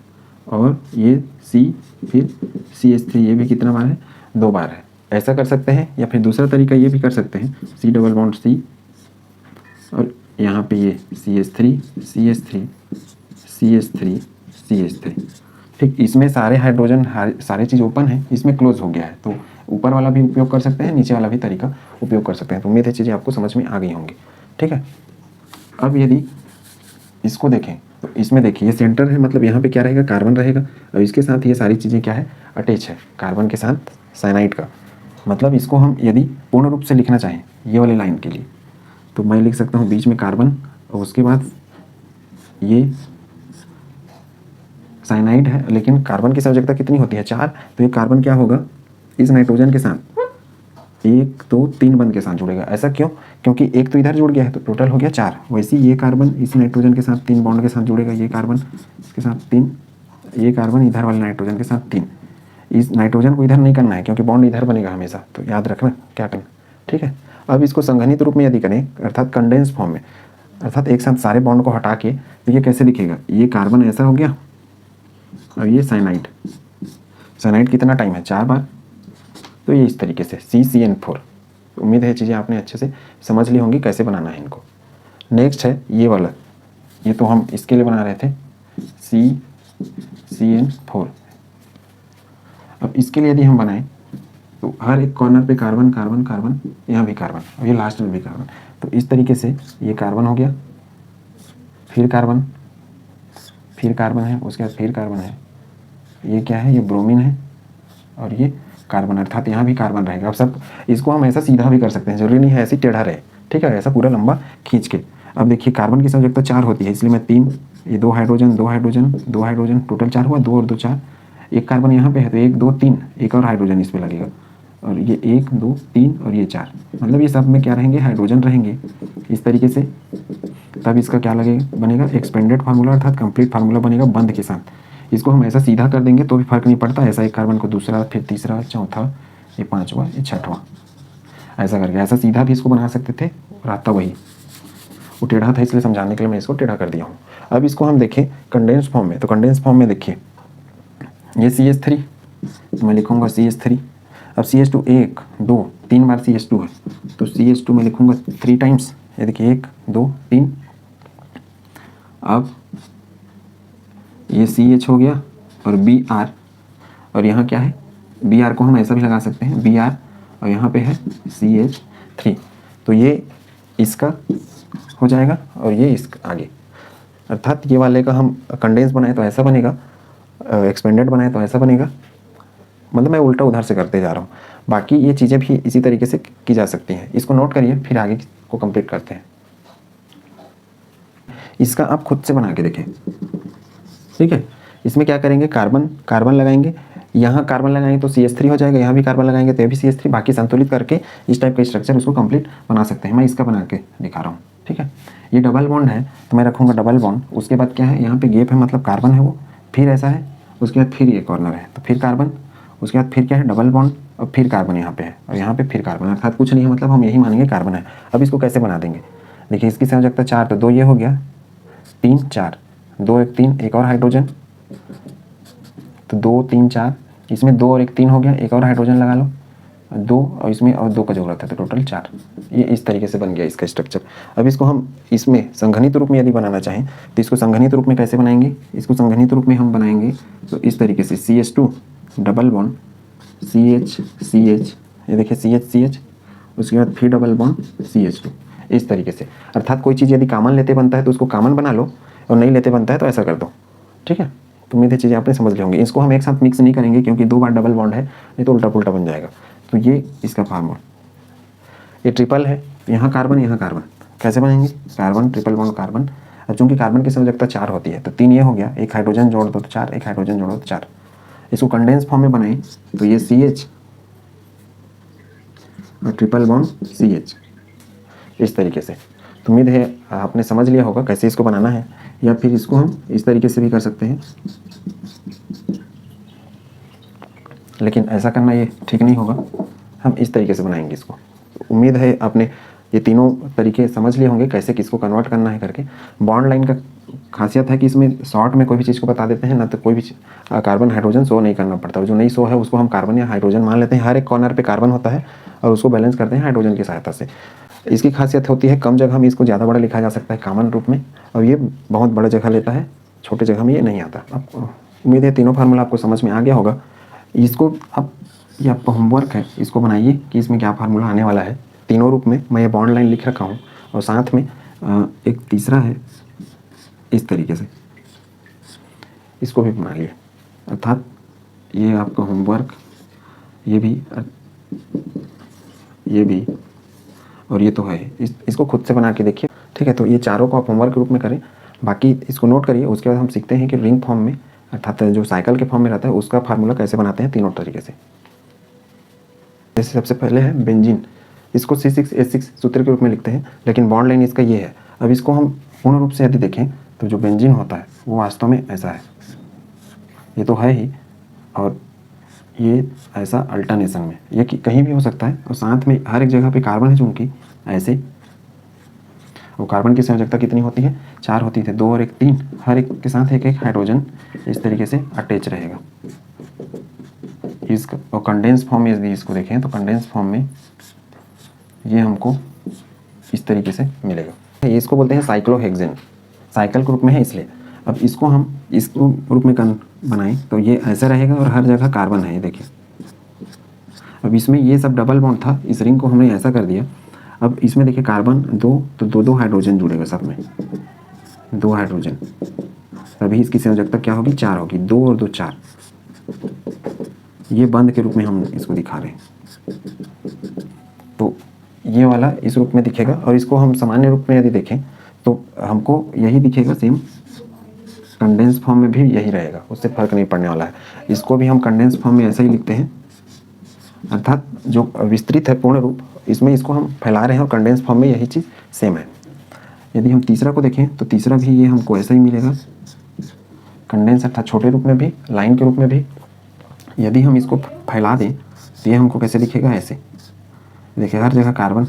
और ये C फिर CH3 ये भी कितना बार है, 2 बार है। ऐसा कर सकते हैं, या फिर दूसरा तरीका ये भी कर सकते हैं C डबल बॉन्ड C, और यहाँ पे ये CH3 CH3 CH3 CH3, ठीक। इसमें सारे हाइड्रोजन सारे चीज़ ओपन है, इसमें क्लोज हो गया है, तो ऊपर वाला भी उपयोग कर सकते हैं, नीचे वाला भी तरीका उपयोग कर सकते हैं। तो उम्मीद है चीज़ें आपको समझ में आ गई होंगी, ठीक है। अब यदि इसको देखें तो इसमें देखिए ये सेंटर है, मतलब यहाँ पे क्या रहेगा, कार्बन रहेगा, और इसके साथ ये सारी चीज़ें क्या है, अटैच है कार्बन के साथ साइनाइड का। मतलब इसको हम यदि पूर्ण रूप से लिखना चाहें ये वाली लाइन के लिए, तो मैं लिख सकता हूँ बीच में कार्बन, और उसके बाद ये साइनाइड है, लेकिन कार्बन की संयोजकता कितनी होती है 4, तो ये कार्बन क्या होगा, इस नाइट्रोजन के साथ 1 2 3 बंद के साथ जुड़ेगा। ऐसा क्यों, क्योंकि एक तो इधर जुड़ गया है तो टोटल हो गया 4। वैसे ये कार्बन इस नाइट्रोजन के साथ 3 बॉन्ड के साथ जुड़ेगा, ये कार्बन इसके साथ 3, ये कार्बन इधर वाले नाइट्रोजन के साथ 3। इस नाइट्रोजन को इधर नहीं करना है क्योंकि बॉन्ड इधर बनेगा हमेशा, तो याद रखना क्या करना, ठीक है। अब इसको संघनित रूप में यदि करें अर्थात कंडेंस फॉर्म में, अर्थात एक साथ सारे बॉन्ड को हटा के, तो ये कैसे दिखेगा, ये कार्बन ऐसा हो गया, और ये साइनाइड, साइनाइड कितना टाइम है 4 बार, तो ये इस तरीके से CCN4। उम्मीद है चीज़ें आपने अच्छे से समझ ली होंगी कैसे बनाना है इनको। नेक्स्ट है ये वाला, ये तो हम इसके लिए बना रहे थे CCN4। अब इसके लिए यदि हम बनाएं तो हर एक कॉर्नर पे कार्बन कार्बन कार्बन, यहाँ भी कार्बन, और ये लास्ट में भी कार्बन, तो इस तरीके से ये कार्बन हो गया, फिर कार्बन, फिर कार्बन है, उसके बाद फिर कार्बन है, ये क्या है, ये ब्रोमीन है, और ये कार्बन, अर्थात यहाँ भी कार्बन रहेगा। अब सब इसको हम ऐसा सीधा भी कर सकते हैं, जरूरी नहीं है ऐसे टेढ़ा रहे, ठीक है, ऐसा पूरा लंबा खींच के। अब देखिए कार्बन की संयोजकता 4 होती है, इसलिए मैं 3, ये 2 हाइड्रोजन 2 हाइड्रोजन 2 हाइड्रोजन, टोटल 4 हुआ, 2 और 2 4, एक कार्बन यहाँ पे है तो 1 2 3, एक और हाइड्रोजन इसमें लगेगा, और ये 1 2 3 और ये 4, मतलब ये सब में क्या रहेंगे, हाइड्रोजन रहेंगे इस तरीके से। तब इसका क्या लगेगा, बनेगा एक्सपेंडेड फार्मूला, अर्थात कंप्लीट फार्मूला बनेगा बंध के साथ। इसको हम ऐसा सीधा कर देंगे तो भी फर्क नहीं पड़ता, ऐसा एक कार्बन को दूसरा, फिर तीसरा, चौथा, ये पांचवा, ये छठवां, ऐसा करके ऐसा सीधा भी इसको बना सकते थे, और आता वही, वो टेढ़ा था इसलिए समझाने के लिए मैं इसको टेढ़ा कर दिया हूँ। अब इसको हम देखें कंडेंस फॉर्म में, तो कंडेंस फॉर्म में देखिए ये CH3, मैं लिखूंगा CH3। अब CH2 1 2 3 बार CH2 है, तो CH2 में लिखूंगा 3 टाइम्स, ये देखिए 1 2 3। अब ये CH हो गया और Br, और यहाँ क्या है, Br को हम ऐसा भी लगा सकते हैं Br, और यहाँ पे है CH3, तो ये इसका हो जाएगा और ये इसका आगे, अर्थात ये वाले का हम कंडेंस बनाए तो ऐसा बनेगा, एक्सपेंडेड बनाए तो ऐसा बनेगा, मतलब मैं उल्टा उधर से करते जा रहा हूँ। बाकी ये चीज़ें भी इसी तरीके से की जा सकती हैं, इसको नोट करिए, फिर आगे को कंप्लीट करते हैं। इसका आप खुद से बना के देखें, ठीक है। इसमें क्या करेंगे, कार्बन कार्बन लगाएंगे, यहाँ कार्बन लगाएंगे तो CH3 हो जाएगा, यहाँ भी कार्बन लगाएंगे तो ये भी CH3, बाकी संतुलित करके इस टाइप का स्ट्रक्चर उसको कंप्लीट बना सकते हैं। मैं इसका बना के दिखा रहा हूँ, ठीक है। ये डबल बॉन्ड है तो मैं रखूँगा डबल बॉन्ड, उसके बाद क्या है, यहाँ पे गैप है मतलब कार्बन है वो, फिर ऐसा है, उसके बाद फिर ये कॉर्नर है तो फिर कार्बन, उसके बाद फिर क्या है, डबल बॉन्ड, और फिर कार्बन यहाँ पे है, और यहाँ पे फिर कार्बन, अर्थात कुछ नहीं है, मतलब हम यही मानेंगे कार्बन है। अब इसको कैसे बना देंगे, देखिए इसकी संयोजकता 4, तो 2 ये हो गया, 3 4, 2 1 3, एक और हाइड्रोजन, तो 2 3 4, इसमें 2 और 1 3 हो गया, एक और हाइड्रोजन लगा लो, 2 और इसमें और 2 का जरूरत है तो टोटल 4। ये इस तरीके से बन गया इसका स्ट्रक्चर। अब इसको हम इसमें संघनित रूप में यदि बनाना चाहें तो इसको संघनित रूप में कैसे बनाएंगे, इसको संघनित रूप में हम बनाएंगे तो इस तरीके से CH2 double bond CH CH, ये देखिए CH CH, उसके बाद फिर डबल बॉन्ड CH2, इस तरीके से। अर्थात कोई चीज़ यदि कॉमन लेते बनता है तो उसको कॉमन बना लो, और नहीं लेते बनता है तो ऐसा कर दो, ठीक है। तो उम्मीद है चीज़ें आपने समझ ली होंगी। इसको हम एक साथ मिक्स नहीं करेंगे क्योंकि 2 बार डबल बॉन्ड है, नहीं तो उल्टा पुल्टा बन जाएगा। तो ये इसका फार्मूला, ये ट्रिपल है, यहाँ कार्बन, कैसे बनेंगे, कार्बन ट्रिपल बॉन्ड कार्बन। अब चूंकि कार्बन की संयोजकता 4 होती है तो 3 ये हो गया, एक हाइड्रोजन जोड़ दो तो 4, एक हाइड्रोजन जोड़ो तो 4। इसको कंडेंस फॉर्म में बनाएं तो ये CH और ट्रिपल बॉन्ड CH, इस तरीके से। तो उम्मीद है आपने समझ लिया होगा कैसे इसको बनाना है, या फिर इसको हम इस तरीके से भी कर सकते हैं, लेकिन ऐसा करना ये ठीक नहीं होगा, हम इस तरीके से बनाएंगे इसको। उम्मीद है आपने ये तीनों तरीके समझ लिए होंगे कैसे किसको कन्वर्ट करना है करके। बॉन्ड लाइन का खासियत है कि इसमें शॉर्ट में कोई भी चीज़ को बता देते हैं ना, तो कोई भी कार्बन हाइड्रोजन शो नहीं करना पड़ता, जो नहीं शो है उसको हम कार्बन या हाइड्रोजन मान लेते हैं। हर एक कॉर्नर पे कार्बन होता है और उसको बैलेंस करते हैं हाइड्रोजन की सहायता से। इसकी खासियत होती है कम जगह में इसको ज़्यादा बड़ा लिखा जा सकता है कॉमन रूप में, और ये बहुत बड़ा जगह लेता है, छोटे जगह में ये नहीं आता। अब उम्मीद है तीनों फार्मूला आपको समझ में आ गया होगा। इसको अब ये आपका होमवर्क है, इसको बनाइए कि इसमें क्या फार्मूला आने वाला है तीनों रूप में। मैं ये बॉन्ड लाइन लिख रखा हूँ, और साथ में एक तीसरा है इस तरीके से, इसको भी बना लिए। अर्थात ये आपका होमवर्क, ये भी और ये तो है, इसको खुद से बना के देखिए, ठीक है। तो ये चारों को आप होमवर्क के रूप में करें, बाकी इसको नोट करिए। उसके बाद हम सीखते हैं कि रिंग फॉर्म में, अर्थात जो साइकिल के फॉर्म में रहता है, उसका फार्मूला कैसे बनाते हैं तीनों तरीके से। जैसे सबसे पहले है बेंजीन, इसको C6H6 सूत्र के रूप में लिखते हैं, लेकिन बॉन्ड लाइन इसका ये है। अब इसको हम पूर्ण रूप से यदि देखें तो जो बेंजीन होता है वो वास्तव में ऐसा है, ये तो है ही, और ये ऐसा अल्टरनेशन में, ये कहीं भी हो सकता है, और साथ में हर एक जगह पे कार्बन है चूंकि ऐसे। और कार्बन की संयोजकता कितनी होती है, 4 होती है, 2 और 1 3, हर एक के साथ एक एक हाइड्रोजन इस तरीके से अटैच रहेगा। इसका और कंडेंस फॉर्म में यदि इसको देखें तो कंडेंस फॉर्म में ये हमको इस तरीके से मिलेगा। इसको बोलते हैं साइक्लोहेक्सेन, साइकिल के रूप में है इसलिए। अब इसको हम इस रूप में बनाएं तो ये ऐसा रहेगा, और हर जगह कार्बन है, ये देखिए। अब इसमें ये सब डबल बॉन्ड था, इस रिंग को हमने ऐसा कर दिया। अब इसमें देखिए कार्बन 2, तो 2 2 हाइड्रोजन जुड़ेगा सब में, 2 हाइड्रोजन, तभी इसकी संयोजकता क्या होगी, 4 होगी। 2 और 2 4, ये बंध के रूप में हम इसको दिखा रहे हैं। तो ये वाला इस रूप में दिखेगा, और इसको हम सामान्य रूप में यदि देखें तो हमको यही दिखेगा सेम, कंडेंस फॉर्म में भी यही रहेगा, उससे फर्क नहीं पड़ने वाला है। इसको भी हम कंडेंस फॉर्म में ऐसा ही लिखते हैं, अर्थात जो विस्तृत है पूर्ण रूप, इसमें इसको हम फैला रहे हैं, और कंडेंस फॉर्म में यही चीज़ सेम है। यदि हम तीसरा को देखें तो तीसरा भी ये हमको ऐसा ही मिलेगा, कंडेंस अर्थात छोटे रूप में भी, लाइन के रूप में भी। यदि हम इसको फैला दें तो ये हमको कैसे दिखेगा, ऐसे। देखिए हर जगह कार्बन।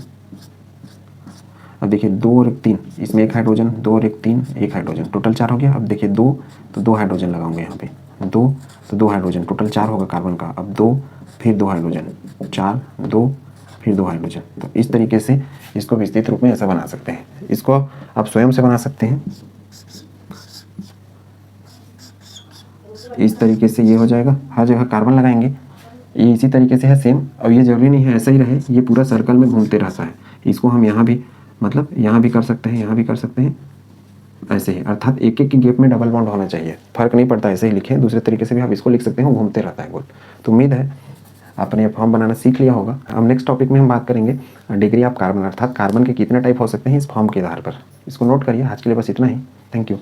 अब देखिए 2 और 1 3, इसमें 1 हाइड्रोजन, 2 और 1 3, 1 हाइड्रोजन, टोटल 4 हो गया। अब देखिए 2 तो 2 हाइड्रोजन लगाऊंगे यहाँ पे, 2 तो 2 हाइड्रोजन, टोटल 4 होगा कार्बन का। अब 2 फिर 2 हाइड्रोजन, 4 2 फिर 2 हाइड्रोजन। तो इस तरीके से इसको विस्तृत रूप में ऐसा बना सकते हैं। इसको आप स्वयं से बना सकते हैं, इस तरीके से ये हो जाएगा। हर जगह कार्बन लगाएंगे, ये इसी तरीके से है सेम। और ये जरूरी नहीं है ऐसा ही रहे, ये पूरा सर्कल में घूमते रहता है। इसको हम यहाँ भी, मतलब यहाँ भी कर सकते हैं, यहाँ भी कर सकते हैं, ऐसे ही। अर्थात एक एक की गैप में डबल बॉन्ड होना चाहिए, फर्क नहीं पड़ता, ऐसे ही लिखें। दूसरे तरीके से भी आप इसको लिख सकते हैं, घूमते रहता है गोल। तो उम्मीद है आपने ये फॉर्म बनाना सीख लिया होगा। अब नेक्स्ट टॉपिक में हम बात करेंगे डिग्री ऑफ कार्बन, अर्थात कार्बन के कितने टाइप हो सकते हैं इस फॉर्म के आधार पर। इसको नोट करिए। आज के लिए बस इतना ही। Thank you.